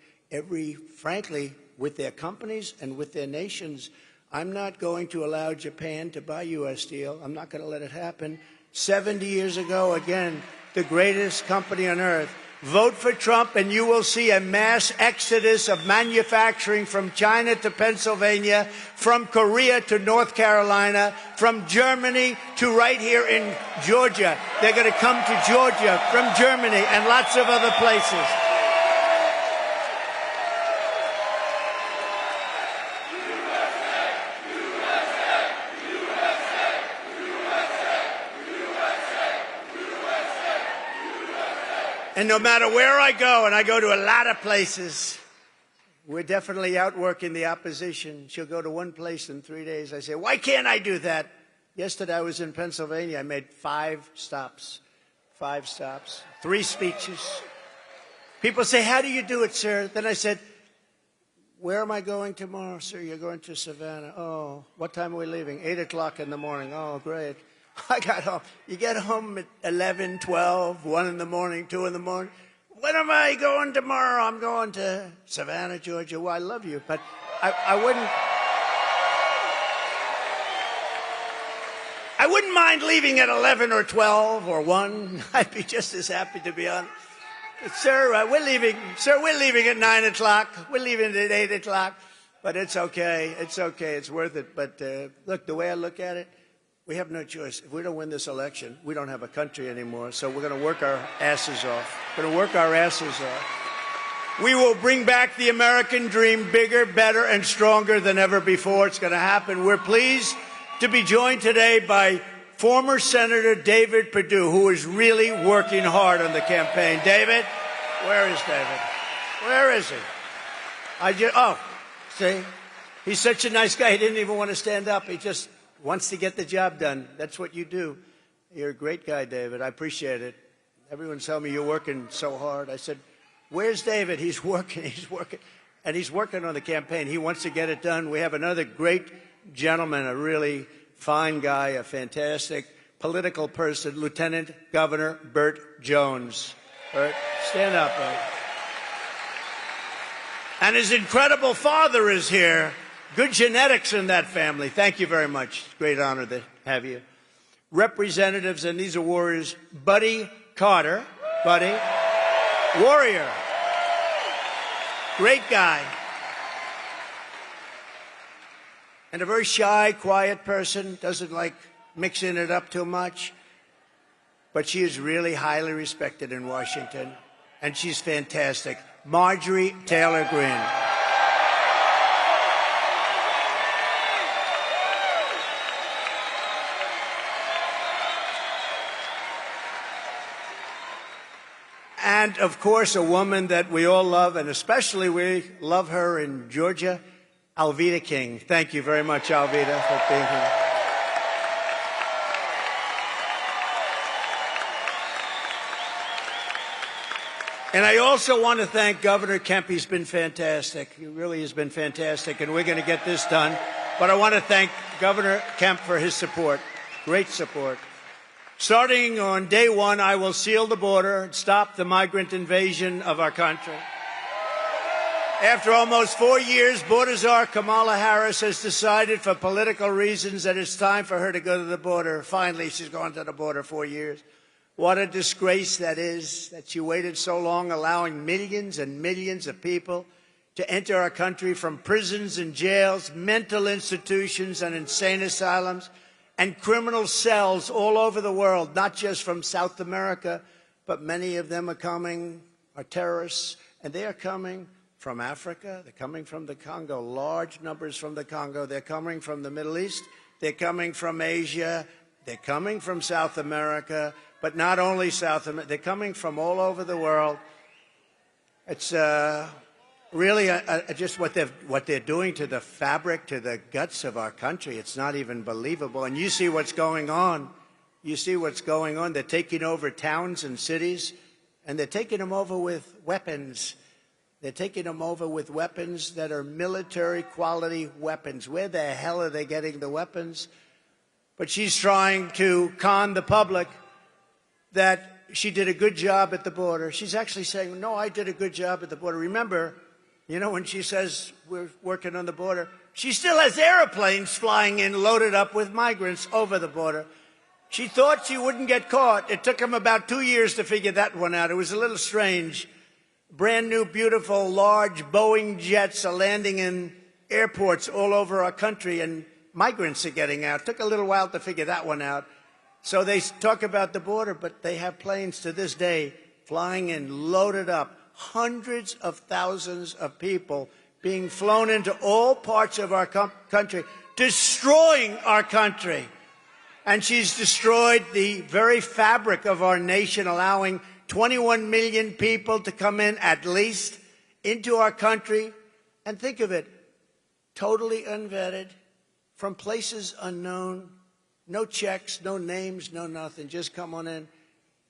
frankly, with their companies and with their nations. I'm not going to allow Japan to buy U.S. steel. I'm not going to let it happen. 70 years ago, again, the greatest company on earth. Vote for Trump and you will see a mass exodus of manufacturing from China to Pennsylvania, from Korea to North Carolina, from Germany to right here in Georgia. They're going to come to Georgia from Germany and lots of other places. And no matter where I go, and I go to a lot of places, we're definitely outworking the opposition. She'll go to one place in 3 days. I say, why can't I do that? Yesterday I was in Pennsylvania. I made 5 stops, 3 speeches. People say, how do you do it, sir? Then I said, where am I going tomorrow, sir? You're going to Savannah. Oh, what time are we leaving? 8 o'clock in the morning. Oh, great. I got home. You get home at 11, 12, 1 in the morning, 2 in the morning. When am I going tomorrow? I'm going to Savannah, Georgia. Well, I love you, but I wouldn't mind leaving at 11 or 12 or 1. I'd be just as happy to be on. Sir, we're leaving. Sir, we're leaving at 9 o'clock. We're leaving at 8 o'clock. But it's okay. It's okay. It's worth it. But look, the way I look at it, we have no choice. If we don't win this election, we don't have a country anymore. So we're going to work our asses off. We're going to work our asses off. We will bring back the American dream bigger, better, and stronger than ever before. It's going to happen. We're pleased to be joined today by former Senator David Perdue, who is really working hard on the campaign. David? Where is David? Where is he? See? He's such a nice guy. He didn't even want to stand up. He just wants to get the job done. That's what you do. You're a great guy, David. I appreciate it. Everyone's telling me you're working so hard. I said, where's David? He's working. He's working. And he's working on the campaign. He wants to get it done. We have another great gentleman, a really fine guy, a fantastic political person, Lieutenant Governor Burt Jones. Burt, stand up, Burt. And his incredible father is here. Good genetics in that family. Thank you very much. Great honor to have you. Representatives, and these are warriors, Buddy Carter. Buddy. Warrior. Great guy. And a very shy, quiet person. Doesn't like mixing it up too much. But she is really highly respected in Washington. And she's fantastic. Marjorie Taylor Greene. And, of course, a woman that we all love, and especially we love her in Georgia, Alveda King. Thank you very much, Alveda, for being here. And I also want to thank Governor Kemp. He's been fantastic. He really has been fantastic, and we're going to get this done. But I want to thank Governor Kemp for his support, great support. Starting on day 1, I will seal the border and stop the migrant invasion of our country. After almost 4 years, border czar Kamala Harris has decided for political reasons that it's time for her to go to the border. Finally, she's gone to the border 4 years. What a disgrace that is, that she waited so long, allowing millions and millions of people to enter our country from prisons and jails, mental institutions and insane asylums. and criminal cells all over the world, not just from South America, but many of them are terrorists, and they are coming from Africa. They're coming from the Congo, large numbers from the Congo. They're coming from the Middle East. They're coming from Asia. They're coming from South America, but not only South America. They're coming from all over the world. It's really just what they're doing to the fabric, to the guts of our country. It's not even believable. And you see what's going on. You see what's going on. They're taking over towns and cities, and they're taking them over with weapons. They're taking them over with weapons that are military-quality weapons. Where the hell are they getting the weapons? But she's trying to con the public that she did a good job at the border. She's actually saying, no, I did a good job at the border. Remember, you know, when she says we're working on the border, she still has airplanes flying in loaded up with migrants over the border. She thought she wouldn't get caught. It took them about 2 years to figure that one out. It was a little strange. Brand new, beautiful, large Boeing jets are landing in airports all over our country, and migrants are getting out. It took a little while to figure that one out. So they talk about the border, but they have planes to this day flying in, loaded up, hundreds of thousands of people being flown into all parts of our country, destroying our country. And she's destroyed the very fabric of our nation, allowing 21 million people to come in, at least, into our country. And think of it, totally unvetted, from places unknown, no checks, no names, no nothing, just come on in.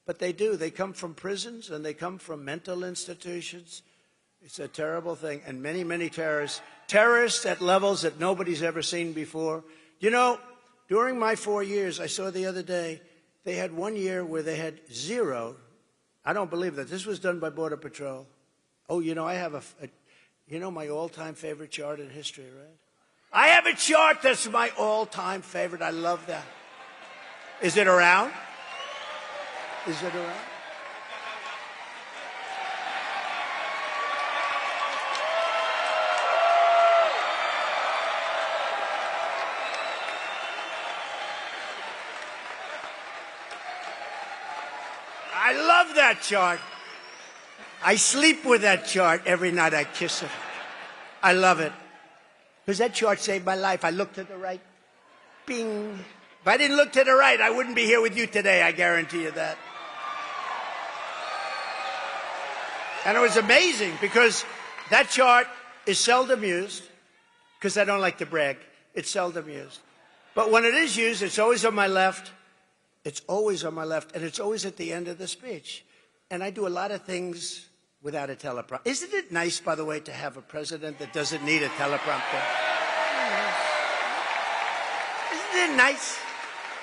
But they do. They come from prisons, and they come from mental institutions. It's a terrible thing. And many, many terrorists at levels that nobody's ever seen before. You know, during my 4 years, I saw the other day, they had 1 year where they had zero. I don't believe that. This was done by Border Patrol. Oh, you know, I have you know my all-time favorite chart in history, right? I have a chart that's my all-time favorite. I love that. Is it around? Is it around? I love that chart. I sleep with that chart every night. I kiss it. I love it. Because that chart saved my life. I looked to the right. Bing. If I didn't look to the right, I wouldn't be here with you today. I guarantee you that. And it was amazing because that chart is seldom used, because I don't like to brag. It's seldom used. But when it is used, it's always on my left. It's always on my left, and it's always at the end of the speech. And I do a lot of things without a teleprompter. Isn't it nice, by the way, to have a president that doesn't need a teleprompter? Isn't it nice?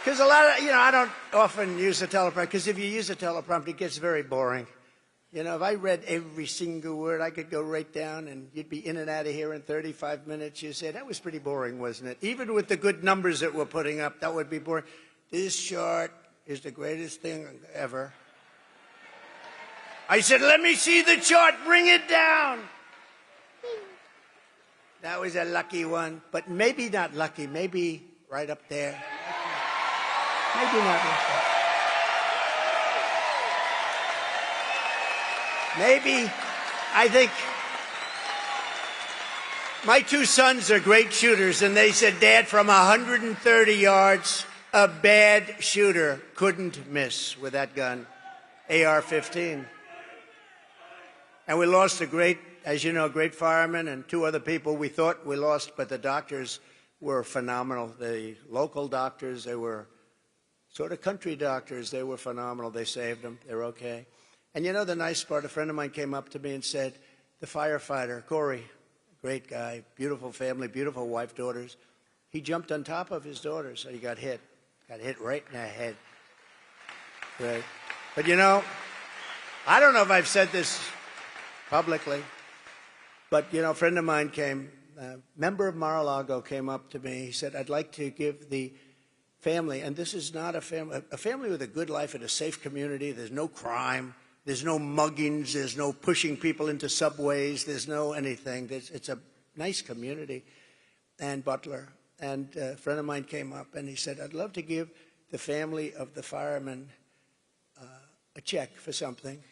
Because a lot of, I don't often use a teleprompter, because if you use a teleprompter, it gets very boring. You know, if I read every single word, I could go right down, and you'd be in and out of here in 35 minutes. You say, that was pretty boring, wasn't it? Even with the good numbers that we're putting up, that would be boring. This chart is the greatest thing ever. I said, let me see the chart. Bring it down. That was a lucky one. But maybe not lucky. Maybe right up there. Maybe not lucky. Maybe, I think, my two sons are great shooters, and they said, Dad, from 130 yards, a bad shooter couldn't miss with that gun, AR-15. And we lost a great, as you know, great fireman and two other people we thought we lost, but the doctors were phenomenal. The local doctors, they were sort of country doctors. They were phenomenal. They saved them. They're okay. And you know the nice part? A friend of mine came up to me and said, the firefighter, Corey, great guy, beautiful family, beautiful wife, daughters. He jumped on top of his daughters, so he got hit right in the head. Right. But you know, I don't know if I've said this publicly, but you know, a friend of mine came, a member of Mar-a-Lago came up to me. He said, I'd like to give the family, and this is not a family with a good life in a safe community. There's no crime. There's no muggings. There's no pushing people into subways. There's no anything. It's a nice community. And Butler, and a friend of mine came up, and he said, I'd love to give the family of the fireman a check for something.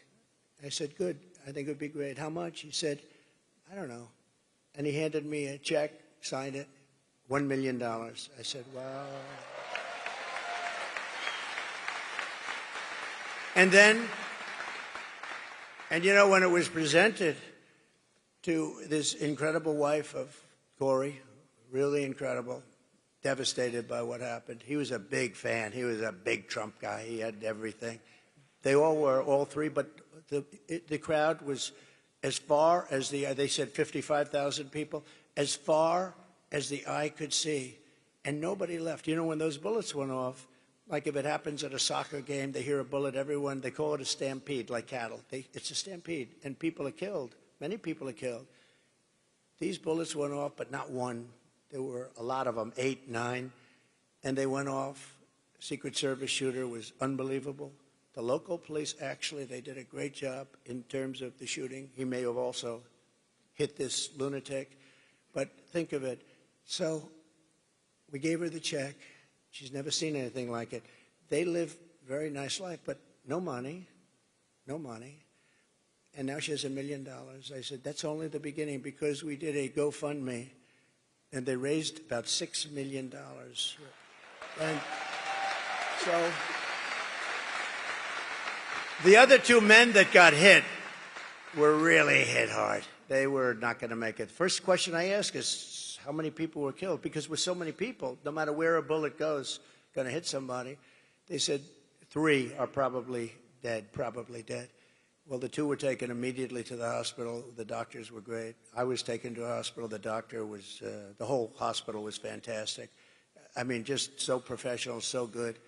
I said, good, I think it would be great. How much? He said, I don't know. And he handed me a check, signed it, $1 million. I said, wow. And then, and you know, when it was presented to this incredible wife of Corey, really incredible, devastated by what happened. He was a big fan. He was a big Trump guy. He had everything. They all were, all three, but the crowd was as far as they said 55,000 people, as far as the eye could see, and nobody left. You know, when those bullets went off, like if it happens at a soccer game, they hear a bullet, everyone, they call it a stampede, like cattle. It's a stampede, and people are killed. Many people are killed. These bullets went off, but not one. There were a lot of them, 8, 9, and they went off. Secret Service shooter was unbelievable. The local police, actually, they did a great job in terms of the shooting. He may have also hit this lunatic, but think of it. So we gave her the check. She's never seen anything like it. They live a very nice life, but no money, no money. And now she has $1 million. I said, that's only the beginning, because we did a GoFundMe, and they raised about $6 million. And so the other two men that got hit were really hit hard. They were not going to make it. First question I ask is, how many people were killed? Because with so many people, no matter where a bullet goes, going to hit somebody. They said 3 are probably dead, Well, the 2 were taken immediately to the hospital. The doctors were great. I was taken to a hospital. The doctor was, the whole hospital was fantastic. I mean, just so professional, so good.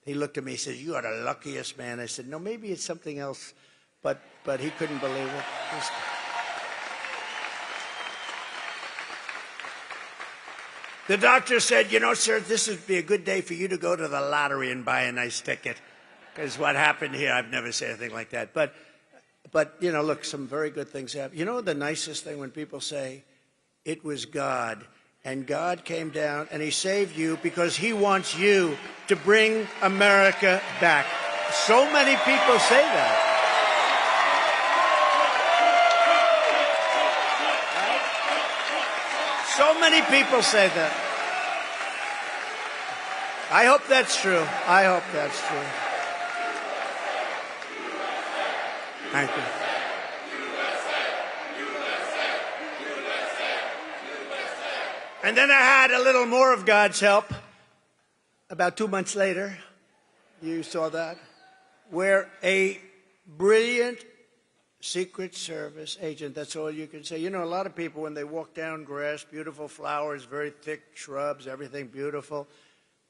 He looked at me, he said, you are the luckiest man. I said, no, maybe it's something else, but he couldn't believe it. The doctor said, you know, sir, this would be a good day for you to go to the lottery and buy a nice ticket, because what happened here, I've never seen anything like that. But, you know, look, some very good things happen. You know the nicest thing when people say, it was God, and God came down and he saved you because he wants you to bring America back. So many people say that. So many people say that. I hope that's true. I hope that's true. Thank you. And then I had a little more of God's help about 2 months later. You saw that, where a brilliant Secret Service agent, that's all you can say. You know, a lot of people, when they walk down grass, beautiful flowers, very thick shrubs, everything beautiful,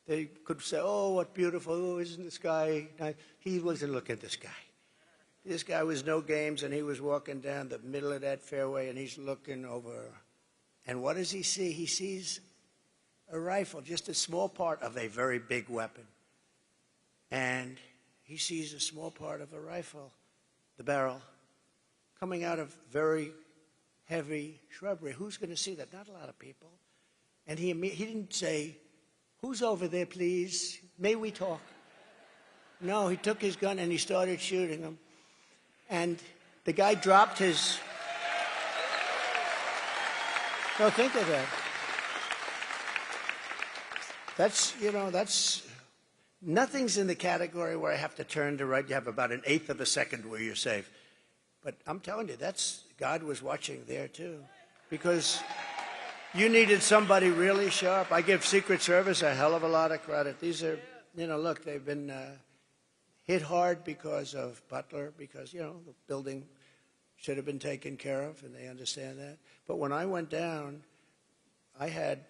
they could say, oh, what beautiful, oh, isn't this guy nice? He wasn't looking at this guy. This guy was no games, and he was walking down the middle of that fairway, and he's looking over. And what does he see? He sees a rifle, just a small part of a very big weapon. And he sees a small part of a rifle, the barrel, coming out of very heavy shrubbery. Who's going to see that? Not a lot of people. And he didn't say, who's over there, please? May we talk? No, he took his gun and he started shooting him. And the guy dropped his... No, think of that. That's, you know, that's... Nothing's in the category where I have to turn to right. You have about 1/8 of a second where you're safe. But I'm telling you, that's... God was watching there, too. Because you needed somebody really sharp. I give Secret Service a hell of a lot of credit. These are, you know, look, they've been hit hard because of Butler, because, you know, the building should have been taken care of, and they understand that. But when I went down, I had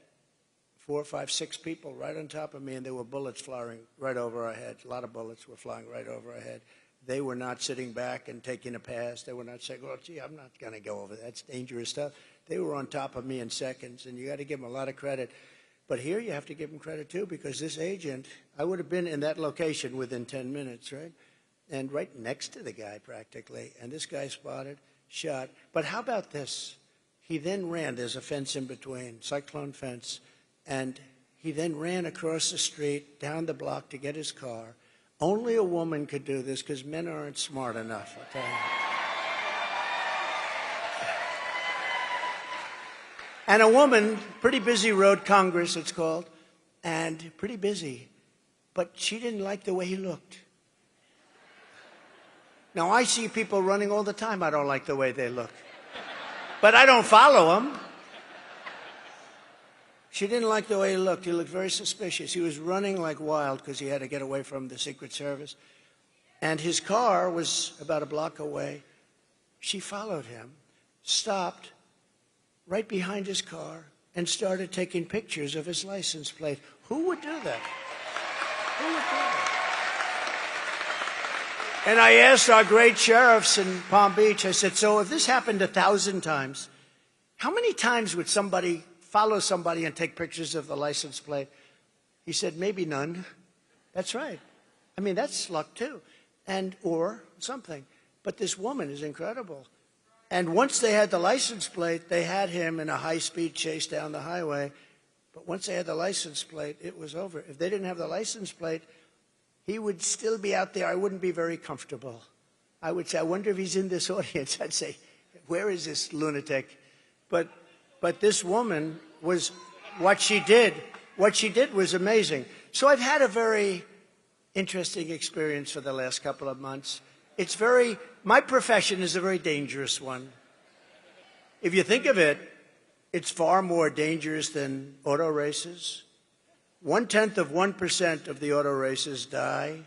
4, 5, 6 people right on top of me, and there were bullets flying right over our heads. A lot of bullets were flying right over our head. They were not sitting back and taking a pass. They were not saying, well, gee, I'm not going to go over that. That's dangerous stuff. They were on top of me in seconds, and you got to give them a lot of credit. But here you have to give them credit, too, because this agent, I would have been in that location within 10 minutes, right? And right next to the guy, practically. And this guy spotted, shot. But how about this? He then ran. There's a fence in between, cyclone fence. And he then ran across the street, down the block to get his car. Only a woman could do this because men aren't smart enough, I'll tell you. And a woman, pretty busy road, Congress it's called, and pretty busy, but she didn't like the way he looked. Now, I see people running all the time. I don't like the way they look. But I don't follow them. She didn't like the way he looked. He looked very suspicious. He was running like wild because he had to get away from the Secret Service. And his car was about a block away. She followed him, stopped right behind his car, and started taking pictures of his license plate. Who would do that? Who would do that? And I asked our great sheriffs in Palm Beach, I said, so if this happened 1,000 times, how many times would somebody follow somebody and take pictures of the license plate? He said, maybe none. That's right. I mean, that's luck too. Or something. But this woman is incredible. And once they had the license plate, they had him in a high-speed chase down the highway. But once they had the license plate, it was over. If they didn't have the license plate, he would still be out there. I wouldn't be very comfortable. I would say, I wonder if he's in this audience. I'd say, where is this lunatic? But this woman was, what she did was amazing. So I've had a very interesting experience for the last couple of months. My profession is a very dangerous one. If you think of it, it's far more dangerous than auto races. 0.1% of the auto races die.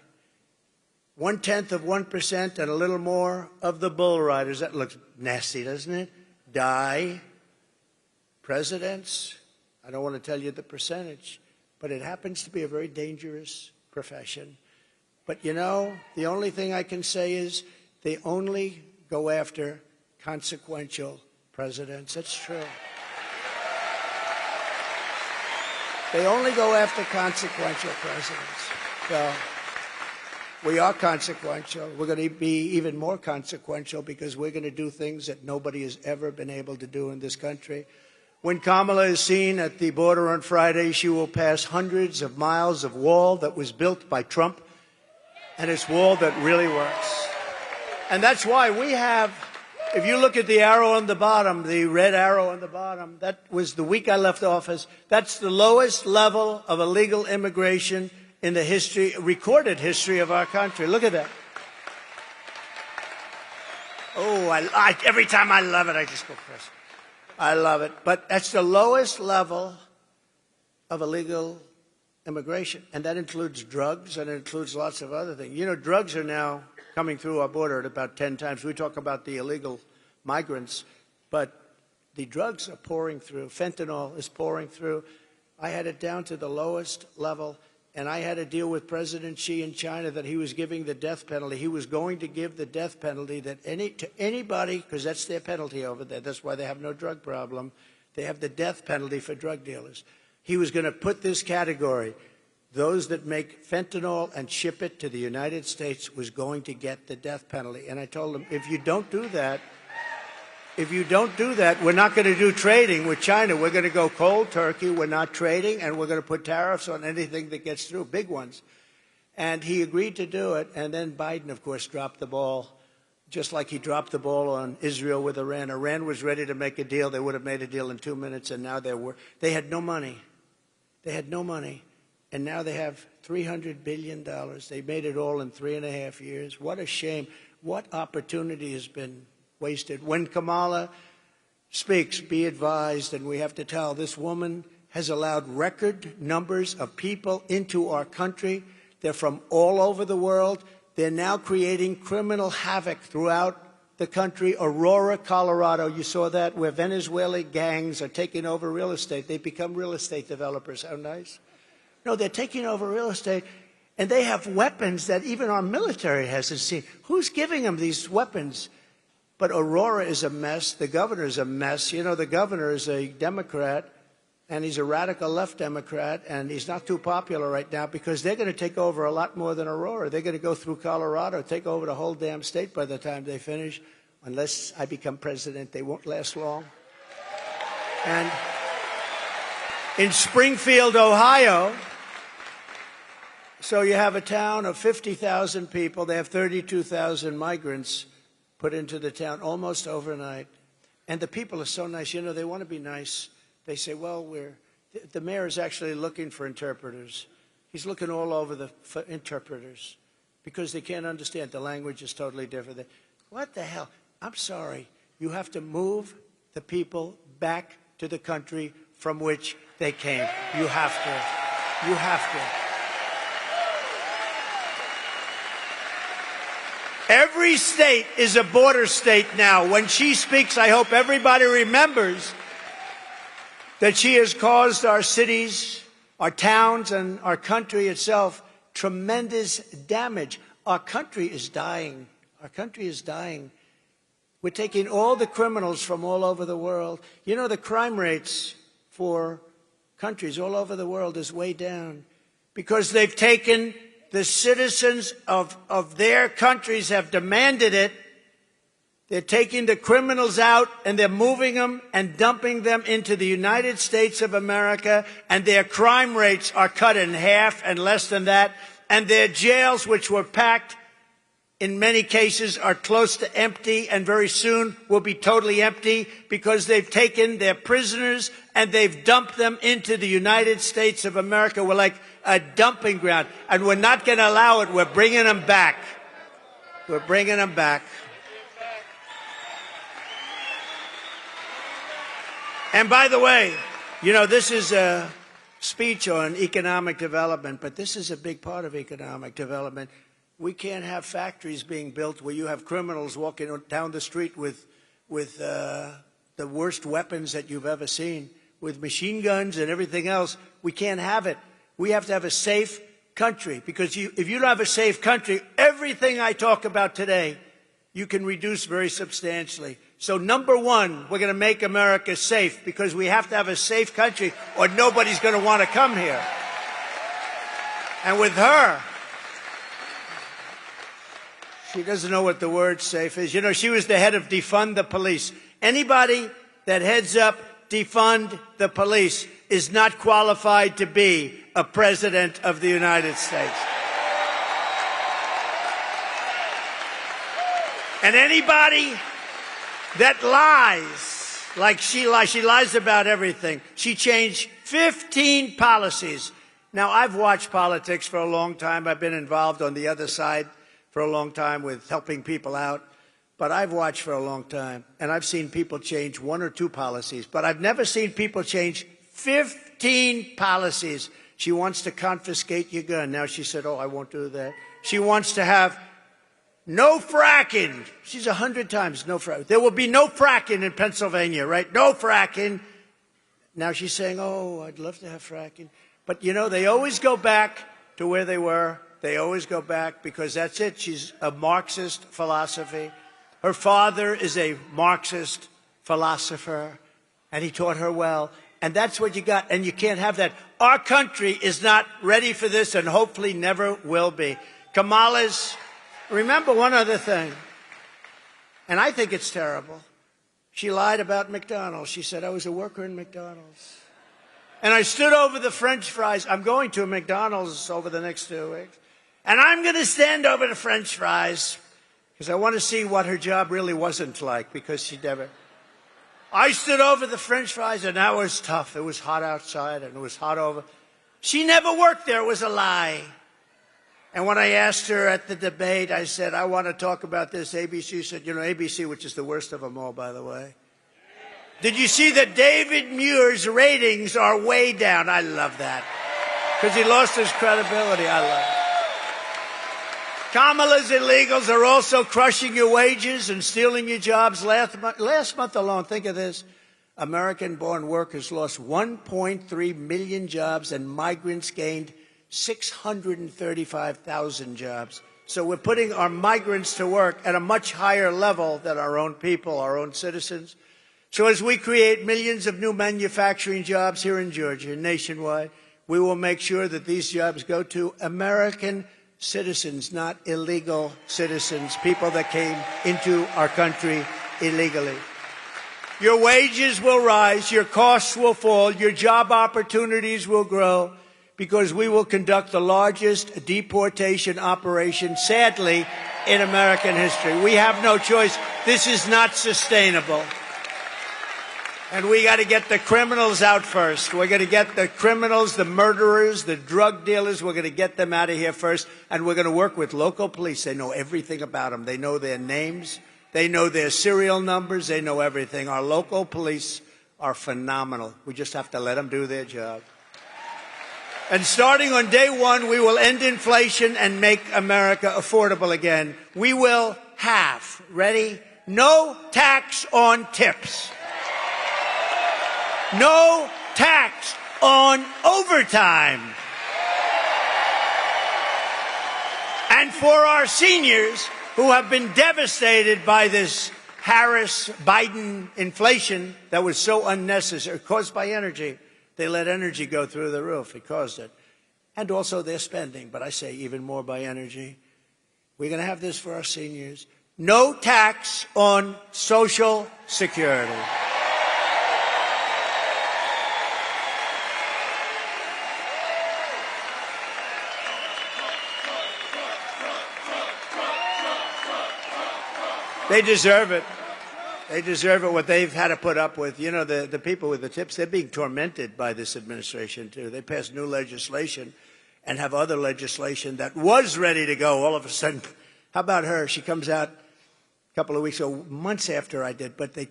0.1% and a little more of the bull riders, that looks nasty, doesn't it? Die. Presidents, I don't want to tell you the percentage, but it happens to be a very dangerous profession. But you know, the only thing I can say is they only go after consequential presidents. That's true. They only go after consequential presidents. So we are consequential. We're going to be even more consequential because we're going to do things that nobody has ever been able to do in this country. When Kamala is seen at the border on Friday, she will pass hundreds of miles of wall that was built by Trump, and it's wall that really works. And that's why we have, if you look at the arrow on the bottom, the red arrow on the bottom, that was the week I left office. That's the lowest level of illegal immigration in the recorded history of our country. Look at that. Oh, every time I love it, I just go crazy. I love it. But that's the lowest level of illegal immigration. And that includes drugs, and it includes lots of other things. You know, drugs are now coming through our border at about 10 times. We talk about the illegal migrants, but the drugs are pouring through. Fentanyl is pouring through. I had it down to the lowest level, and I had to deal with President Xi in China that he was giving the death penalty. He was going to give the death penalty to anybody, because that's their penalty over there. That's why they have no drug problem. They have the death penalty for drug dealers. He was going to put this category, those that make fentanyl and ship it to the United States was going to get the death penalty. And I told him, if you don't do that, we're not going to do trading with China. We're going to go cold turkey. We're not trading, and we're going to put tariffs on anything that gets through, big ones. And he agreed to do it. And then Biden, of course, dropped the ball, just like he dropped the ball on Israel with Iran. Iran was ready to make a deal. They would have made a deal in 2 minutes, and now they had no money. They had no money. And now they have $300 billion. They made it all in 3.5 years. What a shame. What opportunity has been wasted. When Kamala speaks, be advised, and we have to tell, this woman has allowed record numbers of people into our country. They're from all over the world. They're now creating criminal havoc throughout the country. Aurora, Colorado, you saw that, where Venezuelan gangs are taking over real estate. They become real estate developers. How nice. No, they're taking over real estate, and they have weapons that even our military hasn't seen. Who's giving them these weapons? But Aurora is a mess. The governor is a mess. You know, the governor is a Democrat, and he's a radical left Democrat, and he's not too popular right now because they're going to take over a lot more than Aurora. They're going to go through Colorado, take over the whole damn state by the time they finish. Unless I become president, they won't last long. And in Springfield, Ohio. So you have a town of 50,000 people. They have 32,000 migrants put into the town almost overnight. And the people are so nice. You know, they want to be nice. They say, well, the mayor is actually looking for interpreters. He's looking all over for interpreters because they can't understand. The language is totally different. What the hell? I'm sorry. You have to move the people back to the country from which they came. You have to. You have to. Every state is a border state now. When she speaks, I hope everybody remembers that she has caused our cities, our towns, and our country itself tremendous damage. Our country is dying. Our country is dying. We're taking all the criminals from all over the world. You know, the crime rates for countries all over the world is way down because they've taken the citizens of their countries have demanded it. They're taking the criminals out and they're moving them and dumping them into the United States of America, and their crime rates are cut in half and less than that, and their jails, which were packed, in many cases are close to empty and very soon will be totally empty because they've taken their prisoners and they've dumped them into the United States of America. We're like a dumping ground, and we're not going to allow it. We're bringing them back. We're bringing them back. And by the way, you know, this is a speech on economic development, but this is a big part of economic development. We can't have factories being built where you have criminals walking down the street with the worst weapons that you've ever seen, with machine guns and everything else. We can't have it. We have to have a safe country, because if you don't have a safe country, everything I talk about today, you can reduce very substantially. So number one, we're going to make America safe, because we have to have a safe country or nobody's going to want to come here. And with her, she doesn't know what the word safe is. You know, she was the head of defund the police. Anybody that heads up defund the police is not qualified to be a president of the United States. And anybody that lies, like she lies about everything. She changed 15 policies. Now, I've watched politics for a long time. I've been involved on the other side for a long time with helping people out. But I've watched for a long time, and I've seen people change 1 or 2 policies. But I've never seen people change 15 policies. She wants to confiscate your gun. Now she said, oh, I won't do that. She wants to have no fracking. She's 100 times no fracking. There will be no fracking in Pennsylvania, right? No fracking. Now she's saying, oh, I'd love to have fracking. But, you know, they always go back to where they were. They always go back because that's it. She's a Marxist philosophy. Her father is a Marxist philosopher, and he taught her well. And that's what you got, and you can't have that. Our country is not ready for this and hopefully never will be. Kamala's, remember one other thing, and I think it's terrible. She lied about McDonald's. She said, I was a worker in McDonald's. And I stood over the French fries. I'm going to a McDonald's over the next 2 weeks. And I'm going to stand over the French fries because I want to see what her job really wasn't like, because she never. I stood over the French fries, and that was tough. It was hot outside, and it was hot over. She never worked there. It was a lie. And when I asked her at the debate, I said, I want to talk about this. ABC said, you know, ABC, which is the worst of them all, by the way. Did you see that David Muir's ratings are way down? I love that. Because he lost his credibility. I love it. Kamala's illegals are also crushing your wages and stealing your jobs. Last month alone, think of this, American-born workers lost 1.3 million jobs, and migrants gained 635,000 jobs. So we're putting our migrants to work at a much higher level than our own people, our own citizens. So as we create millions of new manufacturing jobs here in Georgia, nationwide, we will make sure that these jobs go to American citizens, not illegal citizens, people that came into our country illegally. Your wages will rise, your costs will fall, your job opportunities will grow, because we will conduct the largest deportation operation, sadly, in American history. We have no choice. This is not sustainable. And we got to get the criminals out first. We're going to get the criminals, the murderers, the drug dealers. We're going to get them out of here first. And we're going to work with local police. They know everything about them. They know their names. They know their serial numbers. They know everything. Our local police are phenomenal. We just have to let them do their job. And starting on day one, we will end inflation and make America affordable again. We will have, ready? No tax on tips. No tax on overtime. And for our seniors who have been devastated by this Harris-Biden inflation that was so unnecessary, caused by energy, they let energy go through the roof. It caused it. And also their spending, but I say even more by energy. We're going to have this for our seniors. No tax on Social Security. They deserve it. They deserve it, what they've had to put up with. You know, the people with the tips, they're being tormented by this administration, too. They passed new legislation and have other legislation that was ready to go all of a sudden. How about her? She comes out a couple of weeks ago, months after I did, but there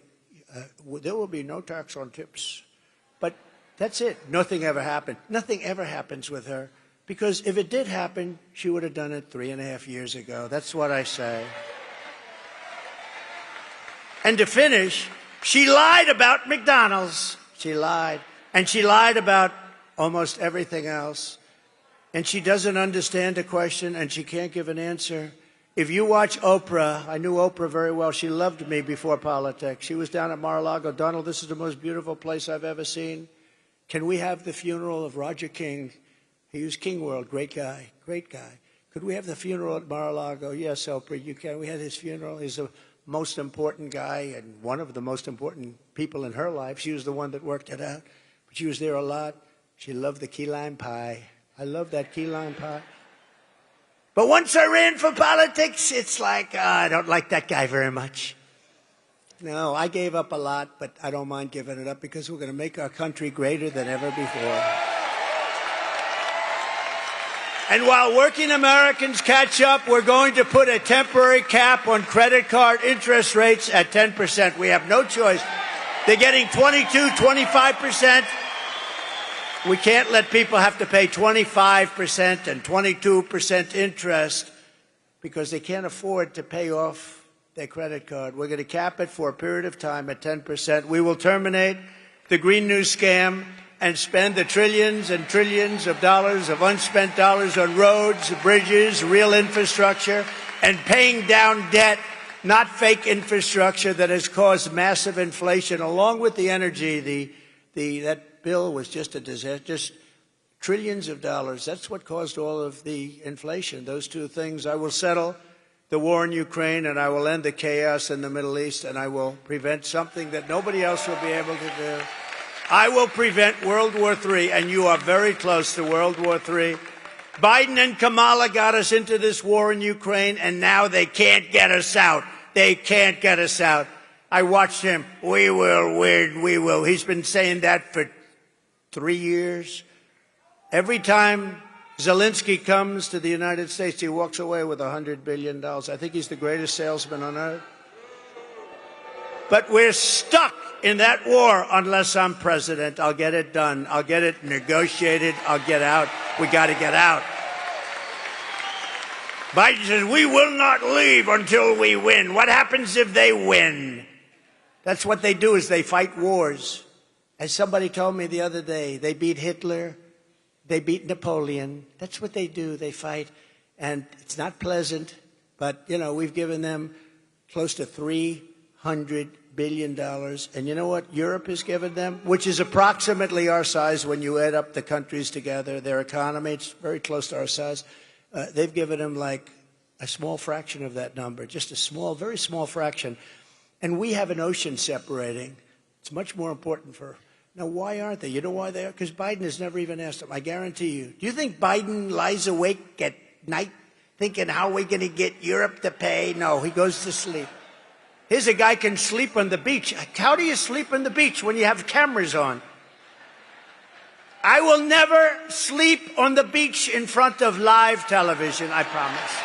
will be no tax on tips. But that's it. Nothing ever happened. Nothing ever happens with her, because if it did happen, she would have done it 3.5 years ago. That's what I say. And to finish, she lied about McDonald's. She lied. And she lied about almost everything else. And she doesn't understand a question, and she can't give an answer. If you watch Oprah, I knew Oprah very well. She loved me before politics. She was down at Mar-a-Lago. Donald, this is the most beautiful place I've ever seen. Can we have the funeral of Roger King? He was King World, great guy, great guy. Could we have the funeral at Mar-a-Lago? Yes, Oprah, you can. We had his funeral. He's a most important guy and one of the most important people in her life. She was the one that worked it out, but she was there a lot. She loved the key lime pie. I love that key lime pie. But once I ran for politics, it's like, I don't like that guy very much. No, I gave up a lot, but I don't mind giving it up, because we're going to make our country greater than ever before. And while working Americans catch up, we're going to put a temporary cap on credit card interest rates at 10%. We have no choice. They're getting 22, 25%. We can't let people have to pay 25% and 22% interest because they can't afford to pay off their credit card. We're going to cap it for a period of time at 10%. We will terminate the Green New Scam and spend the trillions and trillions of dollars, of unspent dollars, on roads, bridges, real infrastructure, and paying down debt, not fake infrastructure that has caused massive inflation, along with the energy. That bill was just a disaster, just trillions of dollars. That's what caused all of the inflation, those two things. I will settle the war in Ukraine, and I will end the chaos in the Middle East, and I will prevent something that nobody else will be able to do. I will prevent World War III, and you are very close to World War III. Biden and Kamala got us into this war in Ukraine, and now they can't get us out. They can't get us out. I watched him. We will win. We will. He's been saying that for 3 years. Every time Zelensky comes to the United States, he walks away with $100 billion. I think he's the greatest salesman on earth. But we're stuck in that war unless I'm president. I'll get it done. I'll get it negotiated. I'll get out. We got to get out. Biden says, we will not leave until we win. What happens if they win? That's what they do, is they fight wars. As somebody told me the other day, they beat Hitler. They beat Napoleon. That's what they do. They fight. And it's not pleasant. But, you know, we've given them close to $300 billion. And you know what Europe has given them? Which is approximately our size when you add up the countries together. Their economy, it's very close to our size. They've given them like a small fraction of that number. Just a small, very small fraction. And we have an ocean separating. It's much more important for... Now, why aren't they? You know why they are? Because Biden has never even asked them. I guarantee you. Do you think Biden lies awake at night thinking, how are we going to get Europe to pay? No, he goes to sleep. Here's a guy can sleep on the beach. How do you sleep on the beach when you have cameras on? I will never sleep on the beach in front of live television, I promise.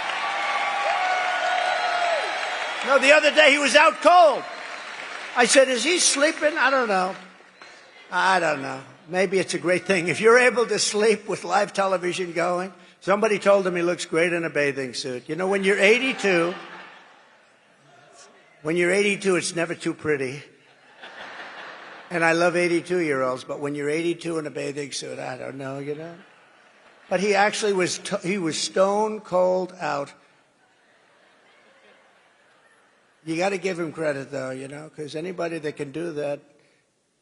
No, the other day he was out cold. I said, is he sleeping? I don't know. I don't know. Maybe it's a great thing. If you're able to sleep with live television going, somebody told him he looks great in a bathing suit. You know, when you're 82, it's never too pretty. And I love 82-year-olds, but when you're 82 in a bathing suit, I don't know, you know. But he actually was stone cold out. You got to give him credit, though, you know, because anybody that can do that,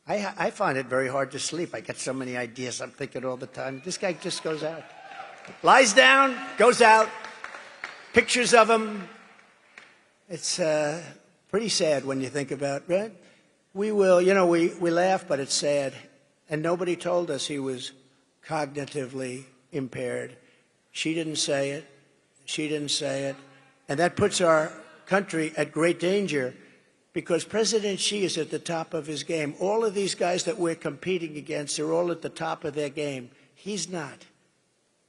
I find it very hard to sleep. I get so many ideas. I'm thinking all the time. This guy just goes out. Lies down, goes out, pictures of him. It's pretty sad when you think about it, right? We will, you know, we laugh, but it's sad. And nobody told us he was cognitively impaired. She didn't say it. She didn't say it. And that puts our country at great danger because President Xi is at the top of his game. All of these guys that we're competing against are all at the top of their game. He's not.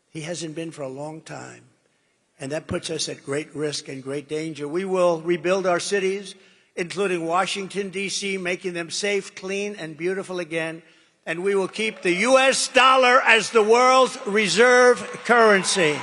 He hasn't been for a long time. And that puts us at great risk and great danger. We will rebuild our cities, including Washington, D.C., making them safe, clean, and beautiful again. And we will keep the U.S. dollar as the world's reserve currency.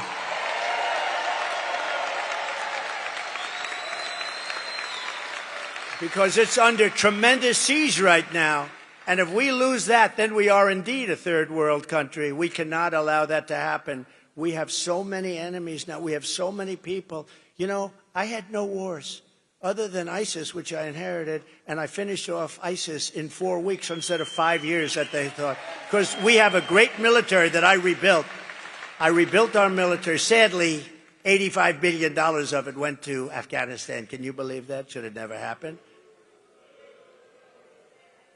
Because it's under tremendous siege right now. And if we lose that, then we are indeed a third world country. We cannot allow that to happen. We have so many enemies now. We have so many people. You know, I had no wars other than ISIS, which I inherited, and I finished off ISIS in 4 weeks instead of 5 years that they thought. Because we have a great military that I rebuilt. I rebuilt our military. Sadly, $85 billion of it went to Afghanistan. Can you believe that? Should have never happened.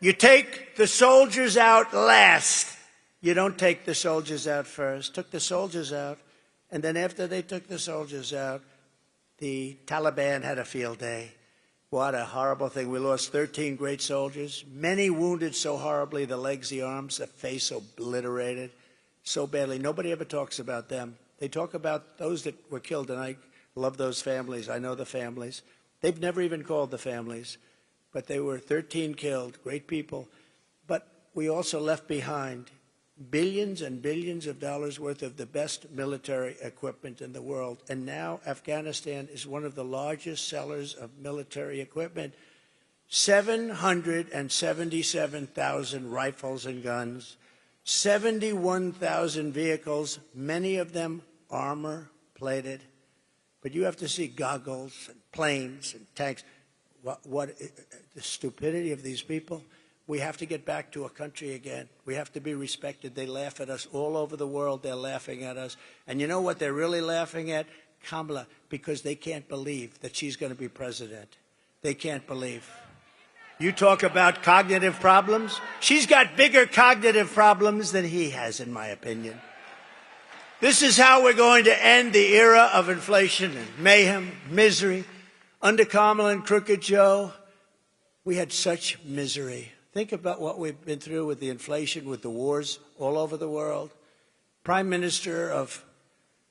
You take the soldiers out last. You don't take the soldiers out first. Took the soldiers out, and then after they took the soldiers out, the Taliban had a field day. What a horrible thing. We lost 13 great soldiers, many wounded so horribly, the legs, the arms, the face obliterated so badly. Nobody ever talks about them. They talk about those that were killed, and I love those families. I know the families. They've never even called the families, but they were 13 killed, great people. But we also left behind billions and billions of dollars worth of the best military equipment in the world. And now Afghanistan is one of the largest sellers of military equipment. 777,000 rifles and guns, 71,000 vehicles, many of them armor-plated. But you have to see goggles and planes and tanks. What the stupidity of these people. We have to get back to a country again. We have to be respected. They laugh at us all over the world. They're laughing at us. And you know what they're really laughing at? Kamala, because they can't believe that she's going to be president. They can't believe. You talk about cognitive problems? She's got bigger cognitive problems than he has, in my opinion. This is how we're going to end the era of inflation and mayhem, misery. Under Kamala and Crooked Joe, we had such misery. Think about what we've been through with the inflation, with the wars all over the world. Prime Minister of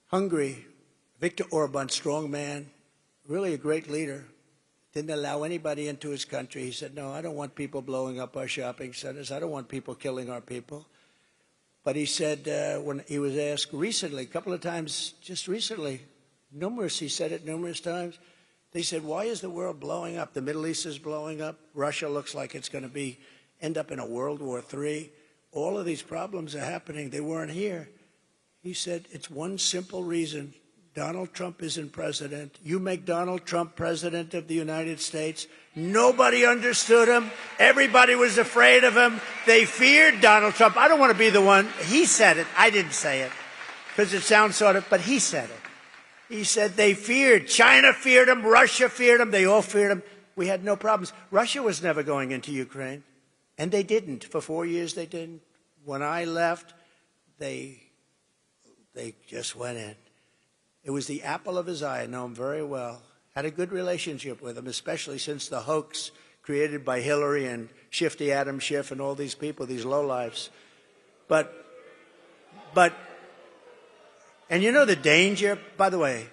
Hungary, Viktor Orban, strong man, really a great leader, didn't allow anybody into his country. He said, no, I don't want people blowing up our shopping centers. I don't want people killing our people. But he said when he was asked recently, a couple of times, just recently, he said it numerous times, they said, why is the world blowing up? The Middle East is blowing up. Russia looks like it's going to end up in a World War III. All of these problems are happening. They weren't here. He said, it's one simple reason. Donald Trump isn't president. You make Donald Trump president of the United States. Nobody understood him. Everybody was afraid of him. They feared Donald Trump. I don't want to be the one. He said it. I didn't say it because it sounds sort of, but he said it. He said they feared. China feared him. Russia feared him. They all feared him. We had no problems. Russia was never going into Ukraine. And they didn't. For 4 years, they didn't. When I left, they just went in. It was the apple of his eye. I know him very well. Had a good relationship with him, especially since the hoax created by Hillary and Shifty Adam Schiff and all these people, these lowlifes. And you know the danger, by the way,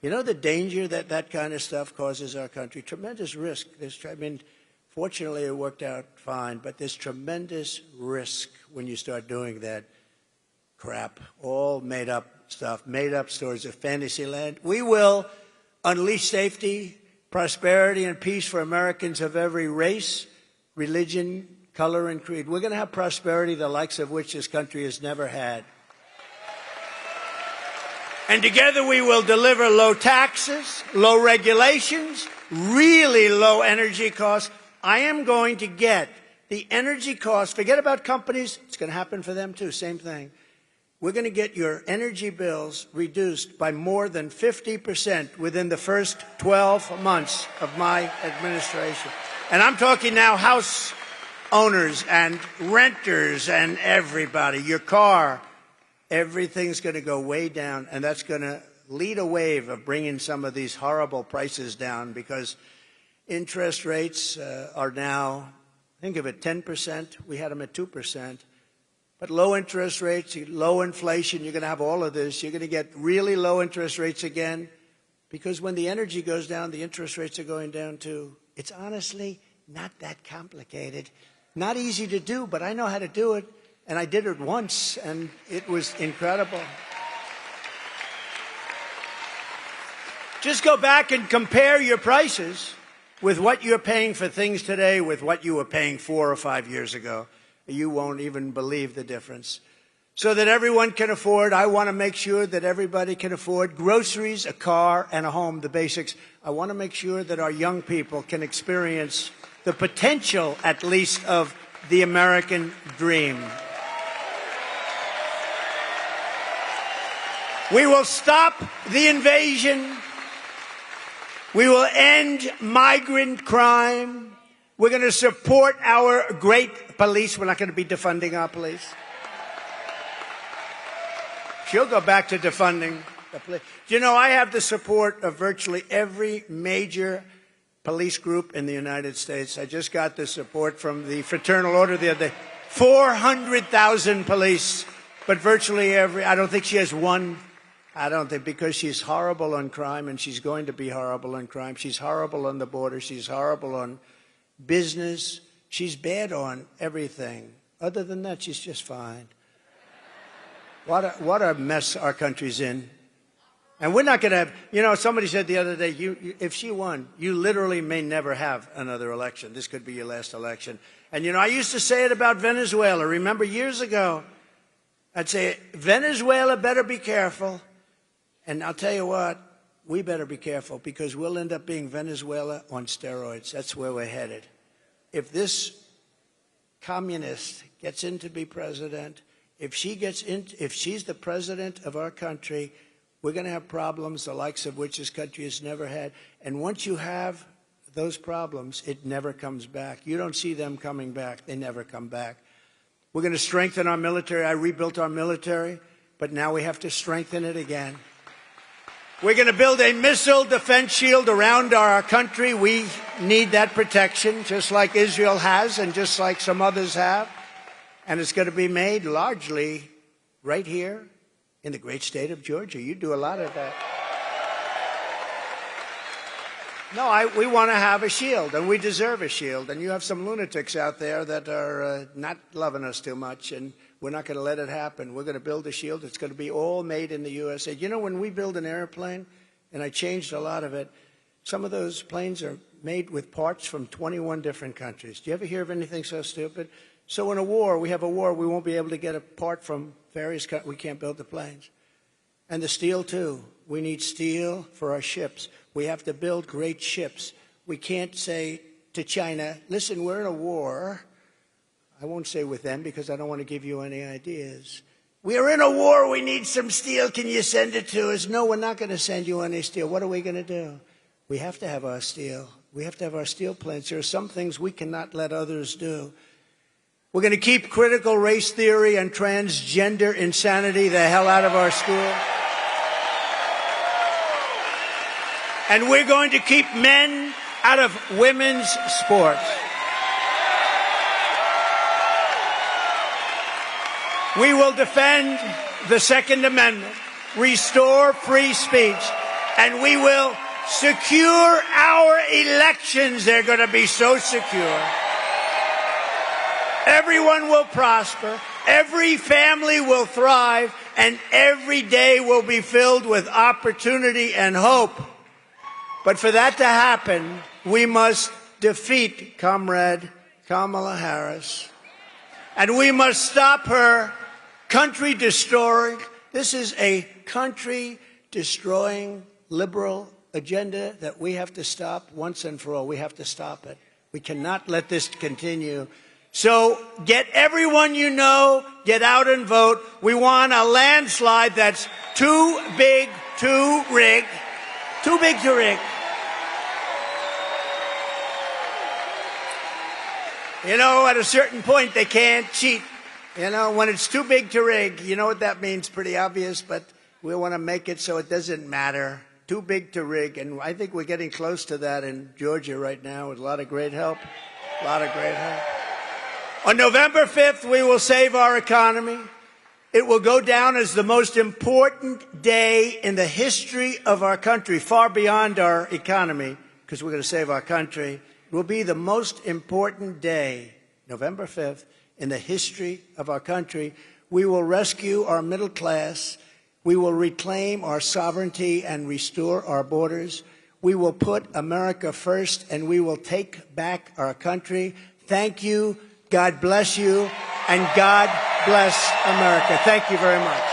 you know the danger that that kind of stuff causes our country? Tremendous risk. Fortunately, it worked out fine, but there's tremendous risk when you start doing that crap, all made up stuff, made up stories of fantasy land. We will unleash safety, prosperity, and peace for Americans of every race, religion, color, and creed. We're going to have prosperity the likes of which this country has never had. And together we will deliver low taxes, low regulations, really low energy costs. I am going to get the energy costs. Forget about companies. It's going to happen for them, too. Same thing. We're going to get your energy bills reduced by more than 50% within the first 12 months of my administration. And I'm talking now house owners and renters and everybody. Your car, everything's going to go way down, and that's going to lead a wave of bringing some of these horrible prices down because interest rates are now, think of it, 10%. We had them at 2%. But low interest rates, low inflation, you're going to have all of this. You're going to get really low interest rates again because when the energy goes down, the interest rates are going down too. It's honestly not that complicated. Not easy to do, but I know how to do it. And I did it once, and it was incredible. Just go back and compare your prices with what you're paying for things today with what you were paying 4 or 5 years ago. You won't even believe the difference. So that everyone can afford, I want to make sure that everybody can afford groceries, a car, and a home, the basics. I want to make sure that our young people can experience the potential, at least, of the American dream. We will stop the invasion. We will end migrant crime. We're going to support our great police. We're not going to be defunding our police. She'll go back to defunding the police. You know, I have the support of virtually every major police group in the United States. I just got the support from the Fraternal Order the other day. 400,000 police, but virtually every, I don't think she has one. I don't think, because she's horrible on crime, and she's going to be horrible on crime. She's horrible on the border. She's horrible on business. She's bad on everything. Other than that, she's just fine. What a mess our country's in. And we're not going to have, you know, somebody said the other day, if she won, you literally may never have another election. This could be your last election. And, you know, I used to say it about Venezuela. Remember years ago, I'd say, Venezuela better be careful. And I'll tell you what, we better be careful because we'll end up being Venezuela on steroids. That's where we're headed. If this communist gets in to be president, if she's the president of our country, we're going to have problems the likes of which this country has never had. And once you have those problems, it never comes back. You don't see them coming back. They never come back. We're going to strengthen our military. I rebuilt our military, but now we have to strengthen it again. We're going to build a missile defense shield around our country. We need that protection, just like Israel has and just like some others have. And it's going to be made largely right here in the great state of Georgia. You do a lot of that. No, we want to have a shield, and we deserve a shield. And you have some lunatics out there that are not loving us too much, and we're not going to let it happen. We're going to build a shield. It's going to be all made in the USA. You know, when we build an airplane, and I changed a lot of it, some of those planes are made with parts from 21 different countries. Do you ever hear of anything so stupid? So in a war, we won't be able to get a part from various countries. We can't build the planes. And the steel, too. We need steel for our ships. We have to build great ships. We can't say to China, listen, we're in a war. I won't say with them because I don't want to give you any ideas. We're in a war. We need some steel. Can you send it to us? No, we're not going to send you any steel. What are we going to do? We have to have our steel. We have to have our steel plants. There are some things we cannot let others do. We're going to keep critical race theory and transgender insanity the hell out of our schools. And we're going to keep men out of women's sports. We will defend the Second Amendment, restore free speech, and we will secure our elections. They're going to be so secure. Everyone will prosper, every family will thrive, and every day will be filled with opportunity and hope. But for that to happen, we must defeat Comrade Kamala Harris. And we must stop her country-destroying. This is a country-destroying liberal agenda that we have to stop once and for all. We have to stop it. We cannot let this continue. So get everyone you know, get out and vote. We want a landslide that's too big to rig. Too big to rig. You know, at a certain point, they can't cheat. You know, when it's too big to rig, you know what that means? Pretty obvious, but we want to make it so it doesn't matter. Too big to rig. And I think we're getting close to that in Georgia right now with a lot of great help. A lot of great help. On November 5th, we will save our economy. It will go down as the most important day in the history of our country, far beyond our economy, because we're going to save our country. It will be the most important day, November 5th, in the history of our country. We will rescue our middle class. We will reclaim our sovereignty and restore our borders. We will put America first, and we will take back our country. Thank you. God bless you, and God bless America. Thank you very much.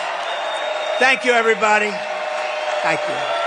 Thank you, everybody. Thank you.